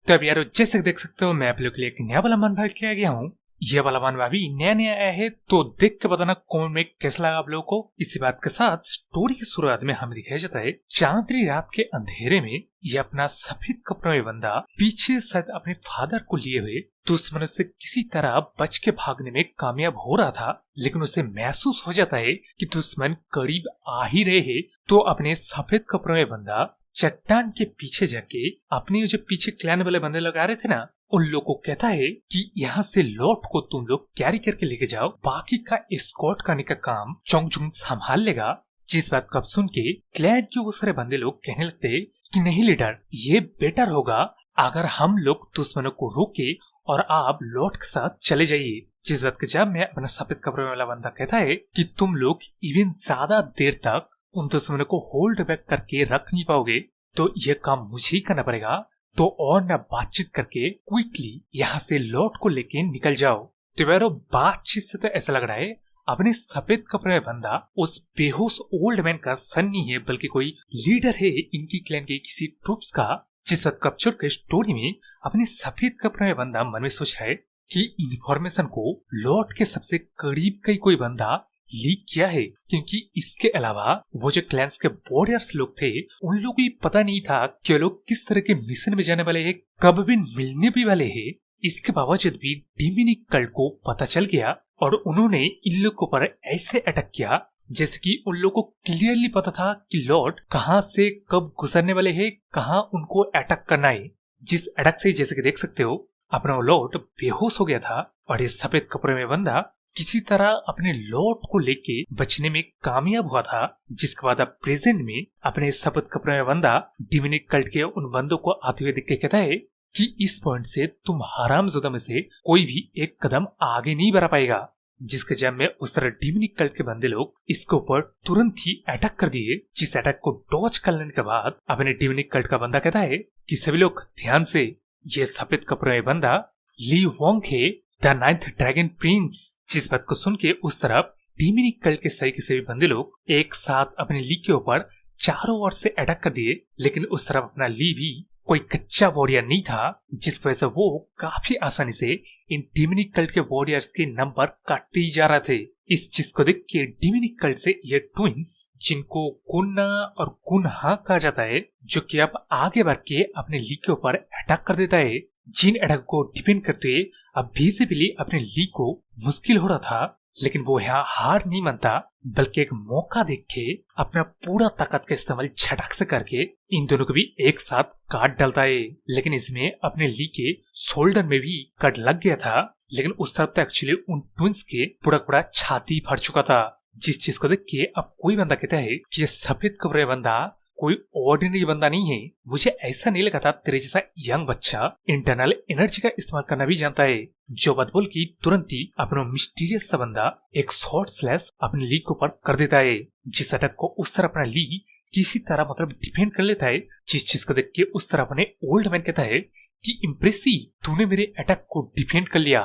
तो अब यारो जैसे कि देख सकते हो मैं आप लोग के लिए एक नया वाला मनवा के आ गया हूँ। ये वाला मनवा भी नया नया आया है, तो देख के बताना कमेंट में कैसा लगा आप लोगों को। इसी बात के साथ स्टोरी की शुरुआत में हमें दिखाया जाता है चांदनी रात के अंधेरे में ये अपना सफेद कपड़ों में बंदा पीछे शायद अपने फादर को लिए हुए दुश्मनों से किसी तरह बच के भागने में कामयाब हो रहा था, लेकिन उसे महसूस हो जाता है कि दुश्मन करीब आ ही रहे हैं। तो अपने सफेद कपड़ों में बंदा चट्टान के पीछे जाके अपने जो पीछे क्लैन वाले बंदे लोग आ रहे थे ना, उन लोगों को कहता है कि यहाँ से लॉट को तुम लोग कैरी करके लेके जाओ, बाकी का एस्कॉर्ट करने का काम चोंगजुंग संभाल लेगा। जिस बात को अब सुन के क्लैन के वो सारे बंदे लोग कहने लगते कि नहीं लीडर, ये बेटर होगा अगर हम लोग दुश्मनों को रोके और आप लॉट के साथ चले जाइए। जिस बात के जब मैं अपना सफेद कपड़े वाला बंदा कहता है कि तुम लोग इवन ज्यादा देर तक उन दुश्मनों को होल्ड बैक करके रख नहीं पाओगे, तो ये काम मुझे ही करना पड़ेगा। तो और न बातचीत करके क्विकली यहाँ से लॉट को लेके निकल जाओ। तो यारो बातचीत से तो ऐसा लग रहा है अपने सफेद कपड़े में बंदा उस बेहोश ओल्ड मैन का सन नहीं है, बल्कि कोई लीडर है इनकी क्लैन के किसी ट्रूप्स का। जिस वक्त कैप्चर के स्टोरी में अपने सफेद कपड़े में बंदा मन में सोच रहा है कि इन्फॉर्मेशन को लॉट के सबसे करीब का ही कोई बंदा लीक किया है, क्योंकि इसके अलावा वो जो क्लैंस के वॉरियर्स लोग थे उन लोगों को पता नहीं था कि लोग किस तरह के मिशन में जाने वाले हैं, कब भी मिलने भी वाले हैं। इसके बावजूद भी डिमिनिक कल्ट को पता चल गया और उन्होंने इन लोगों पर ऐसे अटैक किया जैसे कि उन लोगों को क्लियरली पता था कि लॉर्ड कहाँ से कब गुजरने वाले हैं, कहाँ उनको अटैक करना है। जिस अटैक से जैसे कि देख सकते हो अपना लॉर्ड बेहोश हो गया था और ये सफेद कपड़े में बंदा किसी तरह अपने लॉर्ड को लेके बचने में कामयाब हुआ था। जिसके बाद अब प्रेजेंट में अपने सफेद कपड़े में बंदा डिमिनिक कल्ट के उन बंदों को आते हुए देख के कहता है कि इस पॉइंट से तुम हरामज़ादा में से कोई भी एक कदम आगे नहीं बढ़ा पाएगा। जिसके जब में उस तरह डिमिनिक कल्ट के बंदे लोग इसके ऊपर तुरंत ही अटैक कर दिए। जिस अटैक को डॉज कर लेने के बाद अपने डिमिनिक कल्ट का बंदा कहता है कि सभी लोग ध्यान से, ये सफेद कपड़े में बंदा ली वोंग है, द 9th ड्रैगन प्रिंस। जिस बात को सुन के उस तरफ डिमिनिक कल्ट के सही के सभी बंदे लोग एक साथ अपने ली के ऊपर चारों ओर से अटैक कर दिए, लेकिन उस तरफ अपना ली भी कोई कच्चा वॉरियर नहीं था, जिसकी वजह से वो काफी आसानी से इन डिमिनिक कल्ट के वॉरियर्स के नंबर काटते ही जा रहे थे। इस चीज को देख के डिमिनिक कल्ट से ये ट्विंस, जिनको कुन्ना और कुन्हा कहा जाता है, जो कि अब आगे बढ़ के अपने ली के ऊपर अटैक कर देता है। जिन अटैक को डिफेंड करते हुए अब विजिबली अपने ली को मुश्किल हो रहा था, लेकिन वो यहाँ हार नहीं मानता, बल्कि एक मौका देख के अपना पूरा ताकत का इस्तेमाल झटक से करके इन दोनों को भी एक साथ काट डालता है। लेकिन इसमें अपने ली के शोल्डर में भी कट लग गया था, लेकिन उस तरफ तो एक्चुअली उन ट्विंस के पूरा छाती फट चुका था। जिस चीज को देख के अब कोई बंदा कहता है कि ये सफेद कपड़े बंदा कोई ऑर्डिनरी बंदा नहीं है। मुझे ऐसा नहीं लगा था तेरे जैसा यंग बच्चा इंटरनल एनर्जी का इस्तेमाल करना भी जानता है। जो बात बोल की तुरंत ही अपना मिस्टीरियस सा बंदा एक शॉर्ट स्लैश अपने ली के ऊपर कर देता है। जिस अटैक को उस तरह अपना ली किसी तरह मतलब डिफेंड कर लेता है। जिस चीज को देख के उस तरह अपने ओल्ड मैन कहता है कि इम्प्रेसिव, तूने मेरे अटैक को डिफेंड कर लिया,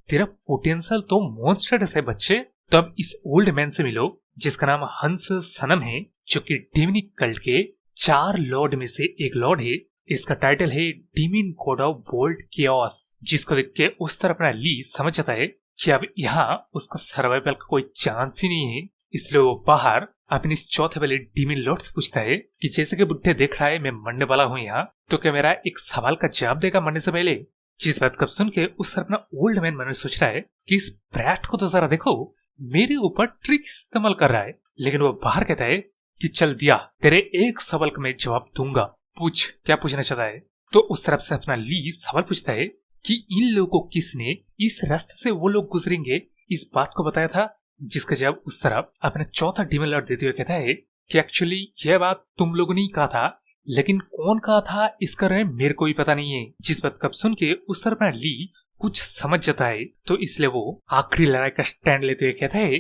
तेरा पोटेंशियल तो मॉन्स्टर है बच्चे। तब इस ओल्ड मैन से मिलो जिसका नाम हंस सनम है, जो कि डिमिनिक कल्ट के 4 लॉर्ड में से एक लॉर्ड है। इसका टाइटल है demean God of volt chaos. जिसको देख के उस तरह अपना ली समझ जाता है कि अब यहाँ उसका सर्वाइवल का कोई चांस ही नहीं है। इसलिए वो बाहर अपने इस चौथे वाले डिमिन लॉर्ड से पूछता है कि जैसे कि बुढ़े देख रहा है मैं मरने वाला हूँ यहाँ, तो क्या मेरा एक सवाल का जवाब देगा मरने से पहले। जिस बात को सुन के उस तरह अपना ओल्ड मैन मन में सोच रहा है कि इस ब्रैट को तो जरा देखो, मेरे ऊपर ट्रिक इस्तेमाल कर रहा है। लेकिन वो बाहर कहता है कि चल दिया, तेरे एक सवाल का मैं जवाब दूंगा, पूछ क्या पूछना चाहता है। तो उस तरफ से अपना ली सवाल पूछता है कि इन लोगों को किसने इस रास्ते से वो लोग गुजरेंगे इस बात को बताया था। जिसका जवाब उस तरफ अपना चौथा डिमन लॉर्ड देते हुए कहता है कि एक्चुअली यह बात तुम लोगों ने कहा था, लेकिन कौन कहा था इसका रहे मेरे को भी पता नहीं है। जिस बात को सुन के उस तरफ अपना ली कुछ समझ जाता है, तो इसलिए वो आखिरी लड़ाई का स्टैंड लेते हुए कहता है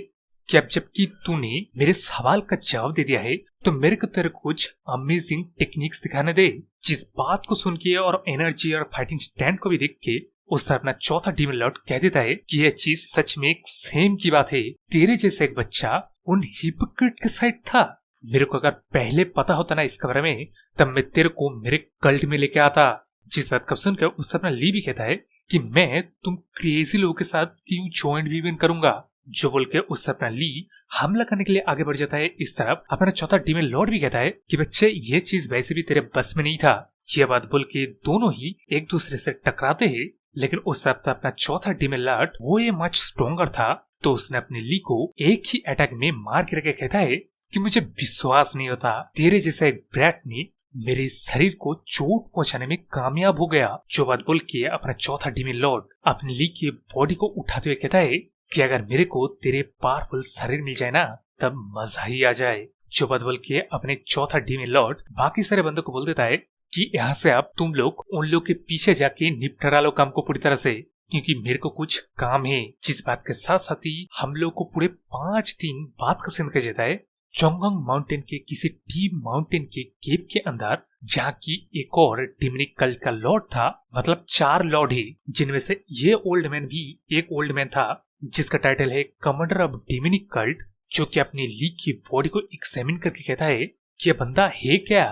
कि अब जबकि तूने मेरे सवाल का जवाब दे दिया है, तो मेरे को तेरे कुछ अमेजिंग टेक्निक्स दिखाने दे। जिस बात को सुन के और एनर्जी और फाइटिंग स्टैंड को भी देख के उस तरह अपना चौथा डिमन लॉर्ड कह देता है कि यह चीज सच में एक सेम की बात है। तेरे जैसे एक बच्चा उन हिपोक्रेट के साइड था। मेरे को अगर पहले पता होता ना इसके बारे में, तब मैं तेरे को मेरे कल्ट में लेके आता। जिस बात को सुनकर उससे अपना ली भी कहता है कि मैं तुम क्रेजी लोगों के साथ क्यों जॉइंट विन करूंगा। जो बोल के उससे अपना ली हमला करने के लिए आगे बढ़ जाता है। इस तरफ अपना चौथा डीमन लॉर्ड भी कहता है कि बच्चे ये चीज वैसे भी तेरे बस में नहीं था। ये बात बोल के दोनों ही एक दूसरे से टकराते हैं, लेकिन उस तरफ अपना चौथा डीमन लॉर्ड वो ये मच स्ट्रॉन्गर था, तो उसने अपने ली को एक ही अटैक में मार के कहता है कि मुझे विश्वास नहीं होता तेरे जैसा एक ब्रैट ने मेरे शरीर को चोट पहुंचाने में कामयाब हो गया। जो बात बोल के अपना चौथा डीमन लॉर्ड अपने ली के बॉडी को उठाते हुए कहता है कि अगर मेरे को तेरे पावरफुल शरीर मिल जाए ना तब मजा ही आ जाए। जो बात बोल के अपने चौथा डीमन लॉर्ड बाकी सारे बंदों को बोल देता है कि यहाँ से आप तुम लोग उन लोग के पीछे जाके निपटा लो काम को पूरी तरह से, क्योंकि मेरे को कुछ काम है। जिस बात के साथ साथ ही हम लोग को पूरे 5 दिन बाद का सीन कहा जाता है चोंगोंग माउंटेन के किसी डीप माउंटेन के केव के अंदर, जहाँ की एक और डिमनिक कल्ट का लॉर्ड था। मतलब 4 लॉर्ड है, जिनमें से ये ओल्ड मैन भी एक ओल्ड मैन था जिसका टाइटल है कमांडर ऑफ डिमनिक कल्ट, जो कि अपनी ली की बॉडी को एक्सामिन करके कहता है कि ये बंदा है क्या,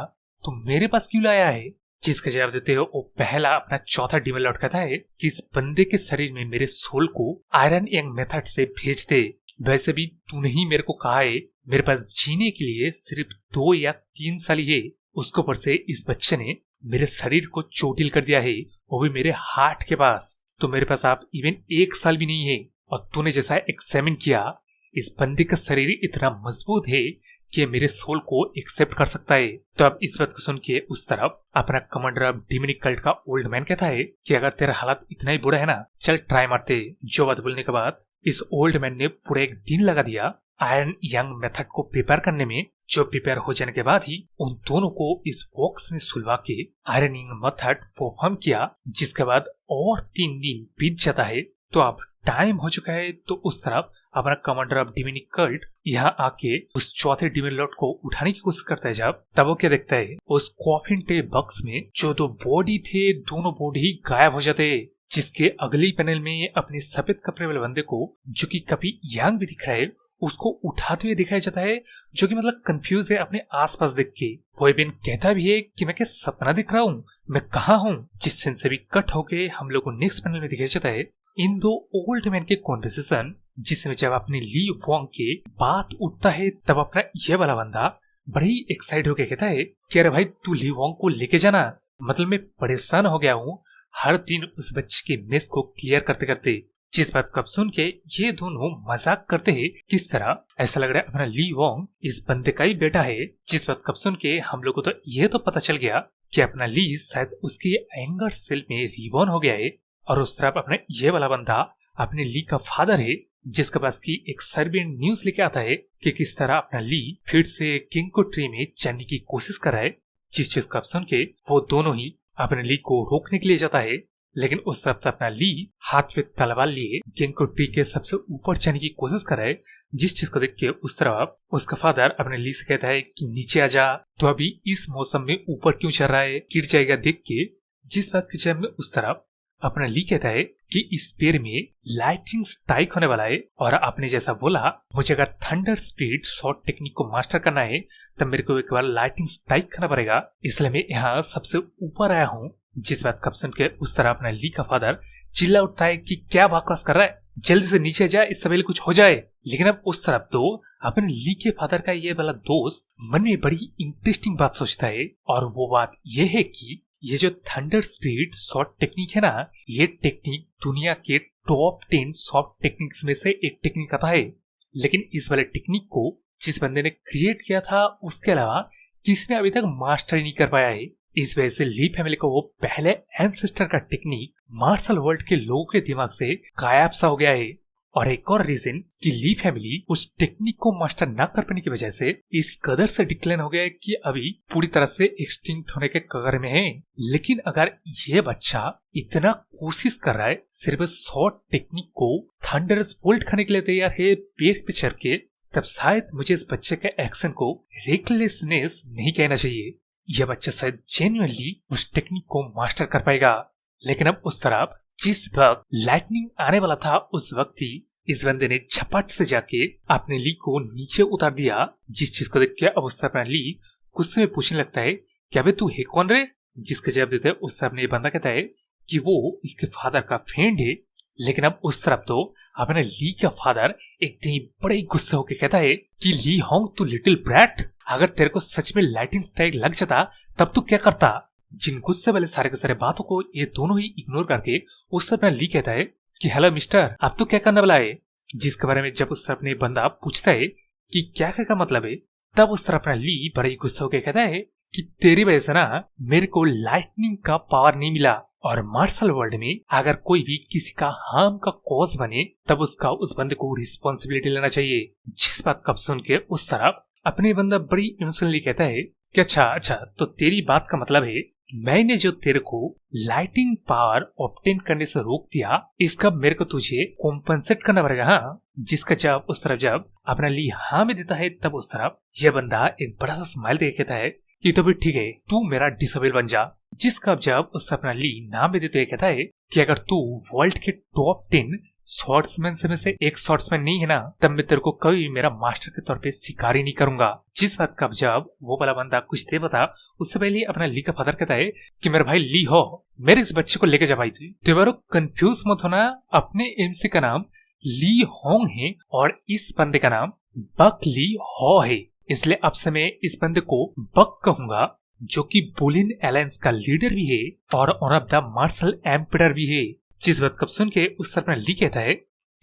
तुम मेरे पास क्यों लाया है। जिसका जवाब देते हो वो पहला अपना चौथा डीमन लॉर्ड कहता है कि इस बंदे के शरीर में मेरे सोल को आयरन यंग मेथड से भेज दे। वैसे भी तूने ही मेरे को कहा है मेरे पास जीने के लिए सिर्फ 2 या 3 साल ही है, उसके ऊपर से इस बच्चे ने मेरे शरीर को चोटिल कर दिया है, वो भी मेरे हार्ट के पास। तो मेरे पास आप इवन 1 साल भी नहीं है, और तूने जैसा एक्सामिन किया इस बंदे का शरीर इतना मजबूत है कि मेरे सोल को एक्सेप्ट कर सकता है। तो अब इस बात को सुन के उस तरफ अपना कमांडर ऑफ डिमनिक कल्ट का ओल्ड मैन कहता है कि अगर तेरा हालत इतना ही बुरा है ना चल ट्राई मारते। जो बात बोलने के बाद इस ओल्ड मैन ने पूरा 1 दिन लगा दिया आयरन यंग मेथड को प्रिपेयर करने में। जो प्रिपेयर हो जाने के बाद ही उन दोनों को इस बॉक्स में सुलवा के आयरन यंग मेथड परफॉर्म किया। जिसके बाद और 3 दिन बीत जाता है। तो अब टाइम हो चुका है। तो उस तरफ अपना कमांडर ऑफ डिमनिक कल्ट यहाँ आके उस चौथे डीमन लॉर्ड को उठाने की कोशिश करता है। जब तब वो क्या देखता है उस कॉफिन टे बॉक्स में जो 2 बॉडी थे दोनों बॉडी गायब हो जाते हैं। जिसके अगली पैनल में अपने सफेद कपड़े वाले बंदे को जो कि काफी यंग भी दिख रहा है उसको उठाते हुए दिखाया जाता है, जो कि मतलब कंफ्यूज है अपने आसपास देख के। वो इवन कहता भी है कि मैं क्या सपना दिख रहा हूँ, मैं कहाँ हूँ। जिस सीन से भी कट होके हम लोग को नेक्स्ट पैनल में दिखाया जाता है इन 2 ओल्ड मैन के कॉन्वर्सेशन, जिसमें जब अपने ली वोंग के बात उठता है तब अपना ये वाला बंदा बड़ी ही एक्साइट होकर कहता है कि अरे भाई तू ली वोंग को लेके जाना, मतलब मैं परेशान हो गया हूँ हर दिन उस बच्चे के मेस को क्लियर करते करते। जिस बात को सुन के ये दोनों मजाक करते हैं किस तरह ऐसा लग रहा है अपना ली वोंग इस बंदे का ही बेटा है। जिस बात को सुन के हम लोग को तो ये तो पता चल गया कि अपना ली शायद उसके एंगर सेल में रिबॉर्न हो गया है, और उस तरफ अपने ये वाला बंदा अपने ली का फादर है, जिसके पास की एक सर्बियन न्यूज लेके आता है कि किस तरह अपना ली फिर से किंको ट्री में जाने की कोशिश कर रहा है। जिस चीज को सुन के वो दोनों ही अपने ली को रोकने के लिए जाता है, लेकिन उस तरफ अपना ली हाथ में तलवार लिए किंको ट्री के सबसे ऊपर जाने की कोशिश कर रहा है। जिस चीज को देख के उस तरफ उसका फादर अपने ली से कहता है कि नीचे आ जा, तो अभी इस मौसम में ऊपर क्यों चल रहा है, गिर जाएगा देख के। जिस बात के जब में उस तरफ अपना ली कहता है कि इस पेड़ में लाइटिंग स्ट्राइक होने वाला है, और आपने जैसा बोला मुझे अगर थंडर स्पीड शॉट टेक्निक को मास्टर करना है तब मेरे को एक बार लाइटिंग स्ट्राइक करना पड़ेगा, इसलिए मैं यहाँ सबसे ऊपर आया हूँ। जिस बात का सुन के उस तरह अपना ली का फादर चिल्ला उठता है कि क्या बकवास कर रहा है, जल्दी से नीचे जाए, इस सवेले कुछ हो जाए। लेकिन अब उस तरफ तो अपने ली के फादर का ये वाला दोस्त मन में बड़ी इंटरेस्टिंग बात सोचता है, और वो बात ये है कि ये जो थंडर स्पीड शॉट टेक्निक है ना, ये टेक्निक दुनिया के टॉप 10 शॉट टेक्निक्स में से एक टेक्निक आता है। लेकिन इस वाले टेक्निक को जिस बंदे ने क्रिएट किया था उसके अलावा किसी ने अभी तक मास्टर ही नहीं कर पाया है। इस वजह से ली फैमिली को वो पहले एंसेस्टर का टेक्निक मार्शल वर्ल्ड के लोगों के दिमाग से गायब सा हो गया है। और एक और रीजन कि ली फैमिली उस टेक्निक को मास्टर न कर पाने की वजह से इस कदर से डिक्लाइन हो गया है कि अभी पूरी तरह से एक्सटिंक्ट होने के कगार में है। लेकिन अगर ये बच्चा इतना कोशिश कर रहा है सिर्फ शॉर्ट टेक्निक को थंडरस बोल्ट खाने के लिए तैयार है पेड़ पे चढ़ के, तब शायद मुझे इस बच्चे के एक्शन को रेकलेसनेस नहीं कहना चाहिए। यह बच्चा शायद जेन्युइनली उस टेक्निक को मास्टर कर पाएगा। लेकिन अब उस तरफ जिस वक्त लाइटनिंग आने वाला था उस वक्त ही इस बंदे ने झपट से जाके अपने ली को नीचे उतार दिया। जिस चीज को देख के अब उस तरफ अपना ली गुस्से में पूछने लगता है कि अबे तू है कौन रे, जिसका जवाब देते उस तरफ ने बंदा कहता है कि वो इसके फादर का फ्रेंड है। लेकिन अब उस तरफ तो अपने ली का फादर एकदम बड़े ही गुस्से होकर कहता है कि ली होंग तू लिटिल ब्रैट, अगर तेरे को सच में लाइटिंग स्ट्राइक लग जाता तब तू क्या करता। जिन गुस्से वाले सारे के सारे बातों को ये दोनों ही इग्नोर करके उस तरफ ली कहता है कि हेलो मिस्टर, अब तू क्या करने वाला है। जिसके बारे में जब उस तरफ ने बंदा पूछता है कि क्या का मतलब है, तब उस तरफ ली बड़े ही गुस्से होकर कहता है कि तेरी वजह से ना मेरे को लाइटनिंग का पावर नहीं मिला, और मार्शल वर्ल्ड में अगर कोई भी किसी का हार्म का कॉज बने तब उसका उस बंदे को रिस्पॉन्सिबिलिटी लेना चाहिए। जिस बात कब सुन के उस तरफ अपने बंदा बड़ी इनोसेंटली कहता है कि अच्छा तो तेरी बात का मतलब है मैंने जो तेरे को लाइटिंग पावर ऑब्टेन करने से रोक दिया, इसका मेरे को तुझे कॉम्पनसेट करना पड़ेगा। हाँ, जिसका जवाब उस तरफ जब अपना ली हाँ में देता है तब उस तरफ यह बंदा एक बड़ा सा स्माइल देके कहता है कि तो भी ठीक है, तू मेरा डिसेबल बन जा। जिसका जवाब उस अपना ली नाम में देते हुए कहता है कि अगर तू वर्ल्ड के टॉप 10 शॉर्ट्समैन में से एक शॉर्ट्समैन नहीं है ना, तब मैं तेरे को कभी मेरा मास्टर के तौर पे स्वीकार ही नहीं करूंगा। जिस बात का जवाब वो वाला बंदा कुछ दे बता उससे पहले अपना ली का फादर कहता है कि मेरा भाई ली हो, मेरे इस बच्चे को लेके जा भाई। तू कंफ्यूज मत होना, अपने एमसी का नाम ली होंग है और इस बंदे का नाम बक ली हो है, इसलिए अब से मैं इस बंदे को बक कहूंगा, जो कि बुलिन अलायंस का लीडर भी है और one of the martial emperor भी है। जिस बात कब सुन के उस तरफ ली कहता है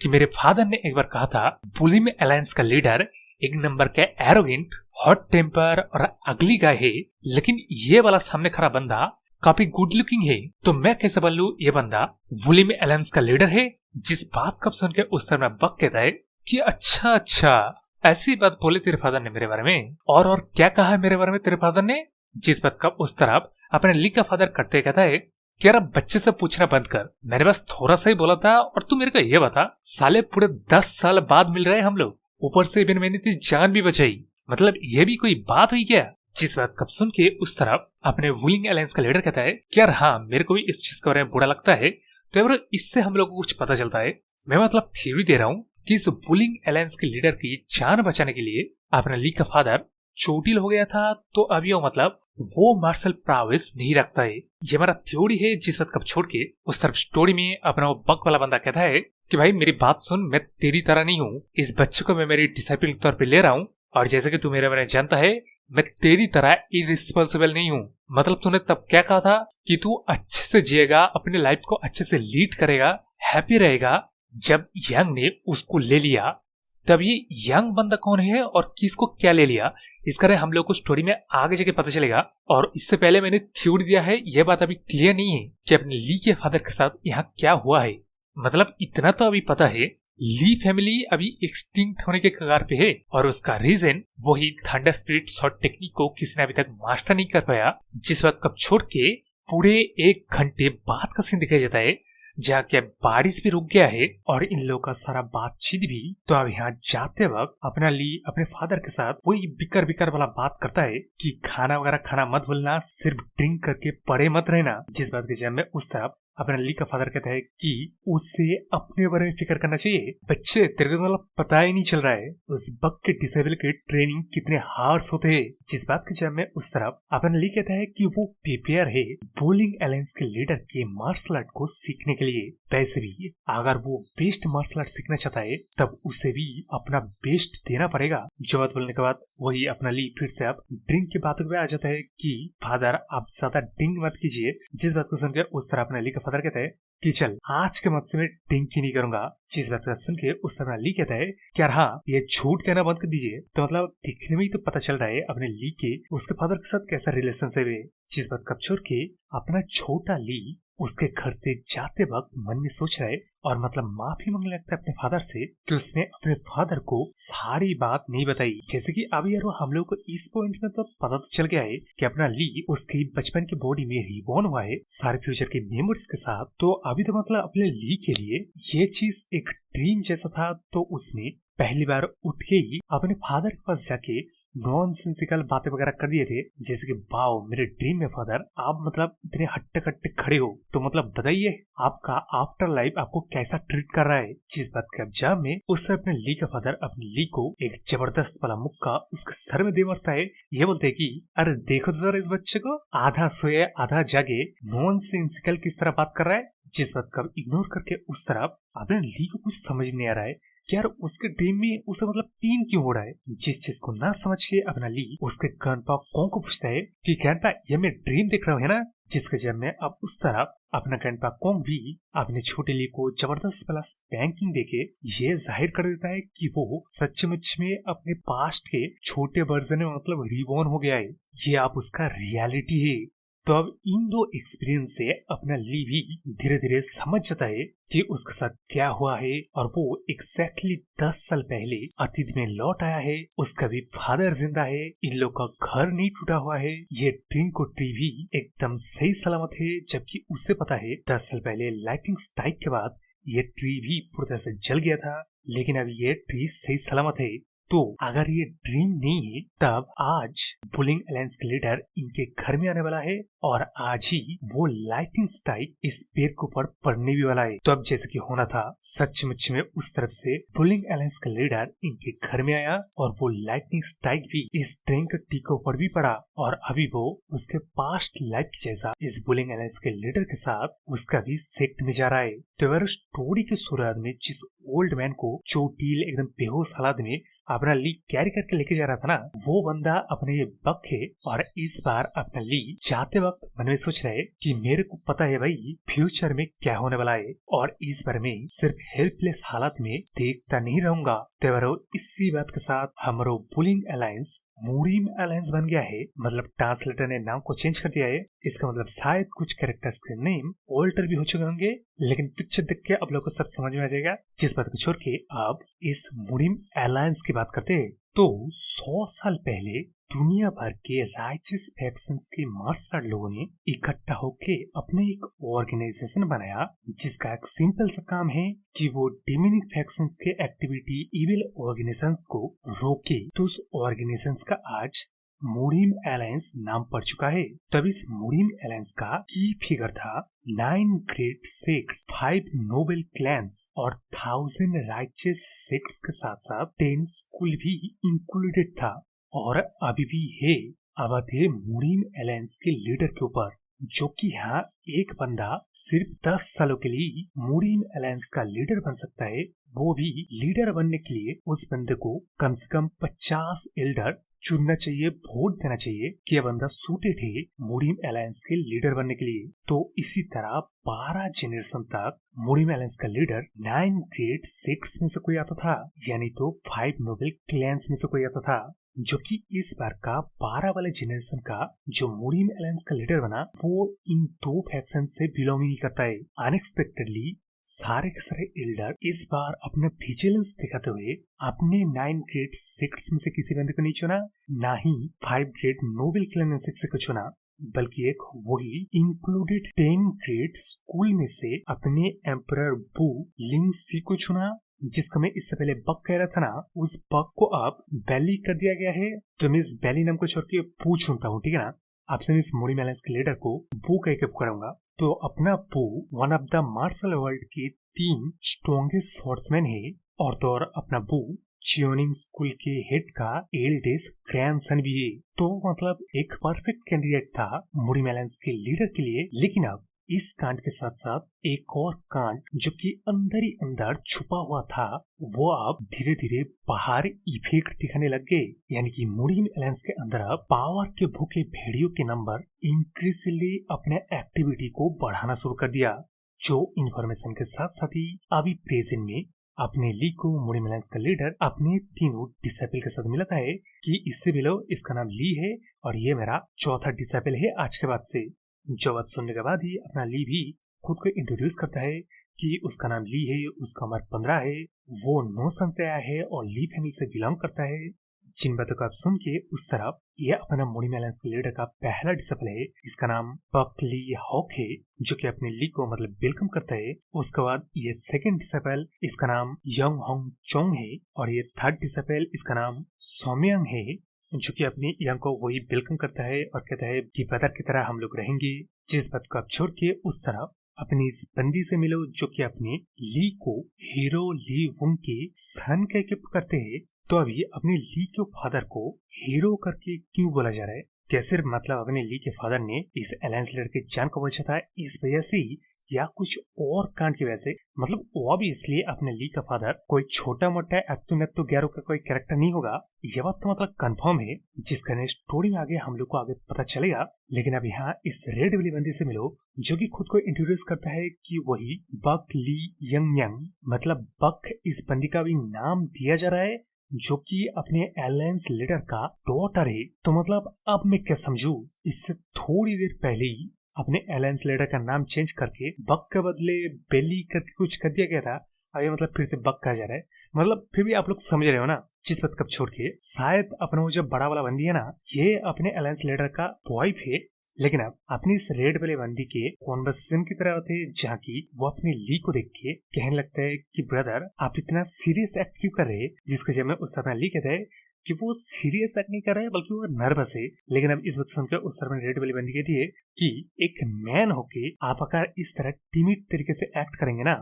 कि मेरे फादर ने एक बार कहा था बुलिन अलायंस का लीडर एक नंबर का एरोगेंट, हॉट टेम्पर और अगली गाय है, लेकिन ये वाला सामने खड़ा बंदा काफी गुड लुकिंग है, तो मैं कैसे बोल लूं ये बंदा बुलिन अलायंस का लीडर है। जिस बात कब सुन के उस तरफ बक कहता है कि अच्छा ऐसी बात बोले तेरे फादर ने मेरे बारे में, और क्या कहा है मेरे बारे में तेरे फादर ने। जिस बात का उस तरफ अपने ली का फादर करते कहता है कि यार बच्चे से पूछना बंद कर, मैंने बस थोड़ा सा ही बोला था और तू मेरे को ये बता, साले पूरे 10 साल बाद मिल रहे हम लोग, ऊपर से बिन मैंने तेरी जान भी बचाई, मतलब ये भी कोई बात हुई क्या। जिस बात कब सुन के उस तरफ अपने वुलिंग अलायंस का लीडर कहता है कि यार हाँ, मेरे को भी इस चीज के बारे में बुरा लगता है, तो यार इससे हम लोग को कुछ पता चलता है। मैं मतलब थ्योरी दे रहा हूँ कि इस वुलिंग अलायंस के लीडर की जान बचाने के लिए अपना ली का फादर चोटिल हो गया था, तो अभी वो मतलब वो मार्शल प्रावेस नहीं रखता है। ये हमारा थ्योरी है। जिस बात कब छोड़ के उस तरफ स्टोरी में अपना वो बक वाला बंदा कहता है कि भाई मेरी बात सुन, मैं तेरी तरह नहीं हूँ, इस बच्चे को मैं मेरी डिसाइपल के तौर पे ले रहा हूँ, और जैसे कि तू मेरे बारे में जानता है मैं तेरी तरह इरिस्पॉन्सिबल नहीं हूँ। मतलब तूने तब क्या कहा था कि तू अच्छे से जिएगा, अपनी लाइफ को अच्छे से लीड करेगा, हैप्पी रहेगा। जब यंग ने उसको ले लिया तब ये यंग बंदा कौन है और किसको क्या ले लिया, इसका हम लोग को स्टोरी में आगे जाके पता चलेगा। और इससे पहले मैंने थ्योरी दिया है, यह बात अभी क्लियर नहीं है कि अपने ली के फादर के साथ यहाँ क्या हुआ है। मतलब इतना तो अभी पता है ली फैमिली अभी एक्सटिंक्ट होने के कगार पे है, और उसका रीजन वही थंडर स्पिरिट शॉट टेक्निक को किसी ने अभी तक मास्टर नहीं कर पाया। जिस बात कब छोड़ के पूरे 1 घंटे बाद का सीन दिखाया जाता है जहाँ क्या बारिश भी रुक गया है और इन लोगों का सारा बातचीत भी। तो अब यहाँ जाते वक्त अपना ली अपने फादर के साथ वही बिकर वाला बात करता है कि खाना वगैरह खाना मत भूलना, सिर्फ ड्रिंक करके पड़े मत रहना। जिस बात के जब मैं उस तरफ अपना ली का फादर कहता है कि उसे अपने बारे में फिक्र करना चाहिए। बच्चे तेरे को मतलब पता ही नहीं चल रहा है उस बक के डिसेबल के ट्रेनिंग कितने हार्श होते हैं। जिस बात के जब मैं उस तरफ अपना ली कहता है कि वो प्रिपेयर है बुलिंग अलायंस के लीडर के मार्शल आर्ट को सीखने के लिए। वैसे भी अगर वो बेस्ट मार्शल आर्ट सीखना चाहता है तब उसे भी अपना बेस्ट देना पड़ेगा। जो बात बोलने के बाद वही अपना ली फिर से अब ड्रिंक की बातों पे आ जाता है कि फादर आप ज्यादा ड्रिंक मत कीजिए। जिस बात को सुनकर उस तरह अपना ली का फादर कहता है कि चल आज के मत से मैं ड्रिंक ही नहीं करूंगा। जिस बात को सुन के उस तरह ली कहता है कि यार हाँ, ये झूठ कहना बंद कर दीजिए। तो मतलब दिखने में ही तो पता चल रहा है अपने ली के उसके फादर के साथ कैसा रिलेशनशिप है। जिस बात कब छोड़ के अपना छोटा ली उसके घर से जाते वक्त मन में सोच रहा है और मतलब माफी मांगने लगता है अपने फादर से कि उसने अपने फादर को सारी बात नहीं बताई। जैसे कि अभी यार हम लोग को इस पॉइंट में तो पता तो चल गया है कि अपना ली उसकी बचपन की बॉडी में रिबॉर्न हुआ है सारे फ्यूचर के मेमोरीज के साथ। तो अभी तो मतलब अपने ली के लिए ये चीज एक ड्रीम जैसा था। तो उसने पहली बार उठ के ही अपने फादर के पास जाके नॉनसेंसिकल बातें वगैरह कर दिए थे, जैसे कि वाओ मेरे ड्रीम में फादर आप मतलब इतने हट्टे कट्टे खड़े हो, तो मतलब बताइए आपका आफ्टर लाइफ आपको कैसा ट्रीट कर रहा है। जिस बात के जवाब में उससे अपने ली का फादर अपनी ली को एक जबरदस्त वाला मुक्का उसके सर में दे मारता है। ये बोलते है कि अरे देखो तो जरा इस बच्चे को, आधा सोए आधा जागे नॉनसेंसिकल किस तरह बात कर रहा है। जिस बात का इग्नोर करके उस तरफ अपने ली को कुछ समझ नहीं आ रहा है कि यार उसके ड्रीम में उसे मतलब पेन क्यों हो रहा है। जिस चीज को ना समझ के अपना ली उसके ग्रैंडपा कॉन्ग को पूछता है कि ग्रैंडपा ये मैं ड्रीम देख रहा हूँ है ना। जिसके जब में अब उस तरफ अपना ग्रैंडपा कॉन्ग भी अपने छोटे ली को जबरदस्त वाला स्पैंकिंग देके ये जाहिर कर देता है कि वो सचमुच में अपने पास्ट के छोटे वर्जन में मतलब रिबॉर्न हो गया है, ये आप उसका रियलिटी है। तो अब इन दो एक्सपीरियंस से अपना ली भी धीरे धीरे समझ जाता है कि उसके साथ क्या हुआ है, और वो एग्जैक्टली 10 साल पहले अतीत में लौट आया है। उसका भी फादर जिंदा है, इन लोग का घर नहीं टूटा हुआ है, ये ट्विंको ट्री भी एकदम सही सलामत है। जबकि उसे पता है 10 साल पहले लाइटिंग स्ट्राइक के बाद ये ट्री भी पूरी तरह से जल गया था, लेकिन अब ये ट्री सही सलामत है। तो अगर ये ड्रीम नहीं है तब आज बुलिंग अलायंस के लीडर इनके घर में आने वाला है, और आज ही वो लाइटिंग स्ट्राइक इस पेड़ के ऊपर पड़ने भी वाला है। तो अब जैसे कि होना था सचमुच में उस तरफ से बुलिंग अलायंस का लीडर इनके घर में आया, और वो लाइटिंग स्ट्राइक भी इस ट्रेन के टी के ऊपर भी पड़ा, और अभी वो उसके पास्ट लाइफ जैसा इस बुलिंग अलायंस के लीडर के साथ उसका भी सेक्ट में जा रहा है। तो अगर स्टोरी की शुरुआत में जिस ओल्ड मैन को चोटिल एकदम बेहोश हालत में अपना ली कैरी करके लेके जा रहा था ना, वो बंदा अपने ये बक है, और इस बार अपना ली जाते वक्त मन में सोच रहे कि मेरे को पता है भाई फ्यूचर में क्या होने वाला है, और इस बार में सिर्फ हेल्पलेस हालत में देखता नहीं रहूंगा। तो इसी बात के साथ हमारो बुलिंग अलायंस मूरिम अलायंस बन गया है। मतलब ट्रांसलेटर ने नाम को चेंज कर दिया है, इसका मतलब शायद कुछ कैरेक्टर्स के नेम ऑल्टर भी हो चुके होंगे, लेकिन पिक्चर देख के अब लोगों को सब समझ में आ जाएगा। जिस बात को छोड़ के अब इस मूरिम अलायंस की बात करते हैं। तो 100 साल पहले दुनिया भर के राइचियस फैक्शंस के मार्शल आर्ट लोगों ने इकट्ठा होके अपने एक ऑर्गेनाइजेशन बनाया, जिसका एक सिंपल सा काम है कि वो डिमिनिक फैक्शंस के एक्टिविटी इविल ऑर्गेनाइजेशंस को रोके। तो उस ऑर्गेनाइजेशंस का आज मूरिम अलायंस नाम पड़ चुका है। तब इस मूरिम अलायंस का की फिगर था 9 ग्रेट सेक्ट्स, 5 नोबल क्लैंस और 1000 राइचियस सेक्ट्स के साथ साथ 10 स्कूल भी इंक्लूडेड था, और अभी भी है। अब थे मूरिम अलायंस के लीडर के ऊपर, जो कि यहाँ एक बंदा सिर्फ 10 सालों के लिए मूरिम अलायंस का लीडर बन सकता है। वो भी लीडर बनने के लिए उस बंदे को कम से कम 50 एल्डर चुनना चाहिए, वोट देना चाहिए कि यह बंदा सूटेड है मूरिम अलायंस के लीडर बनने के लिए। तो इसी तरह 12 जनरेशन तक मूरिम अलायंस का लीडर 9 ग्रेट सेक्ट्स में से कोई आता था, यानी तो 5 नोबल क्लैंस में से कोई आता था। जो कि इस बार का 12 वाले जनरेशन का जो मूरिम अलायंस का लीडर बना, वो इन दो फैक्शन से बिलोंग नहीं करता है। अनएक्सपेक्टेडली सारे के सारे एल्डर इस बार अपने विजिलेंस दिखाते हुए अपने 9 ग्रेट सेक्ट्स में से किसी बंदे को नहीं चुना, ना ही 5 ग्रेट नोबल क्लैन में से को चुना, बल्कि एक वही इंक्लूडेड 10 ग्रेट स्कूल में से अपने एम्परर बू लिंग सी को चुना, जिसको मैं इससे पहले बक कह रहा था ना, उस बक को अब बैली कर दिया गया है। तो मैं इस बैली नाम को छोड़ के पू चुनता हूँ, ठीक है ना। आपसे मैं इस मूरिम अलायंस के लीडर को बू कह के पुकारूंगा। तो अपना बू one of the martial world के 3 स्ट्रॉन्गेस्ट स्वॉर्ड्समैन है, और तो और अपना बू चियोनिंग स्कूल के हेड का एल्डेस्ट ग्रैंडसन भी है। तो मतलब एक परफेक्ट कैंडिडेट था मूरिम अलायंस के लीडर के लिए। लेकिन अब इस कांड के साथ साथ एक और कांड जो कि अंदर ही अंदर छुपा हुआ था, वो अब धीरे धीरे बाहर इफेक्ट दिखाने लग गए। यानी कि मूरिम अलायंस के अंदर अब पावर के भूखे भेड़ियों के नंबर इंक्रीजिंगली अपने एक्टिविटी को बढ़ाना शुरू कर दिया, जो इन्फॉर्मेशन के साथ साथ ही अभी प्रेजेंट में अपने ली को मूरिम अलायंस का लीडर अपने तीनों डिसेबल के साथ मिलाता है कि इससे भी लो इसका नाम ली है, और ये मेरा चौथा डिसेबल है आज के बाद से। जो बात सुनने के बाद ही अपना ली भी खुद को इंट्रोड्यूस करता है कि उसका नाम ली है, उसका उम्र 15 है, वो 9 सन से आया है और ली फैमिली से बिलोंग करता है। जिन बातों को आप सुन के उस तरफ ये अपना मूरिम अलायंस के लीडर का पहला डिसेबल है, इसका नाम बक ली हॉक है, जो कि अपने ली को मतलब वेलकम करता है। उसके बाद ये सेकंड डिसेबल, इसका नाम यंग होंग चोंग है, और ये थर्ड डिसेबल, इसका नाम सोम्यंग है। जो कि अपनी यंग को वही वेलकम करता है और कहता है कि ब्रदर की तरह हम लोग रहेंगे। जिस बात को आप छोड़ के उस तरफ अपनी इस बंदी से मिलो जो कि अपने ली को हीरो ली वुंग के सन कह के पुकारते हैं। तो अभी अपने ली के फादर को हीरो करके क्यों बोला जा रहा है? क्या सिर्फ मतलब अपने ली के फादर ने इस अलायंस लीडर की जान को बचा था इस वजह से ही, या कुछ और कांड की वजह से? मतलब वो भी इसलिए अपने ली का फादर कोई छोटा मोटा अत्तु नत्तु ग्यारो का कोई कैरेक्टर नहीं होगा, ये बात तो मतलब कंफर्म है, जिसका ने स्टोरी में आगे हम लोग को आगे पता चलेगा। लेकिन अब यहाँ इस रेड वाली बंदी से मिलो जो कि खुद को इंट्रोड्यूस करता है कि वही बक ली यंग यंग, मतलब बक इस बंदी का भी नाम दिया जा रहा है जो कि अपने अलायंस लीडर का डॉटर है। तो मतलब अब मैं क्या समझू, इससे थोड़ी देर पहले ही अपने अलायंस लीडर का नाम चेंज करके बक के बदले बेली करके कुछ कर दिया गया था, अभी मतलब फिर से बक कहा जा रहा है। मतलब फिर भी आप लोग समझ रहे हो ना, जिस बात कब छोड़ के शायद अपना वो जो बड़ा वाला बंदी है ना, ये अपने अलायंस लीडर का वाइफ है। लेकिन अब अपनी इस रेड वाले बंदी के कॉन्वर्सेशन की तरह होते हैं जहाँ की वो अपनी ली को देख के कहने लगता है कि ब्रदर आप इतना सीरियस एक्ट क्यों कर रहे हैं, जिसके जब में उस समय ली कहता है कि वो सीरियस एक्ट नहीं कर रहा है बल्कि वो नर्वस है। लेकिन अब इस बात सुनकर उस समय रेड वाली बंदी कहती है कि एक मैन होके आप अगर इस तरह टिमिड तरीके से एक्ट करेंगे ना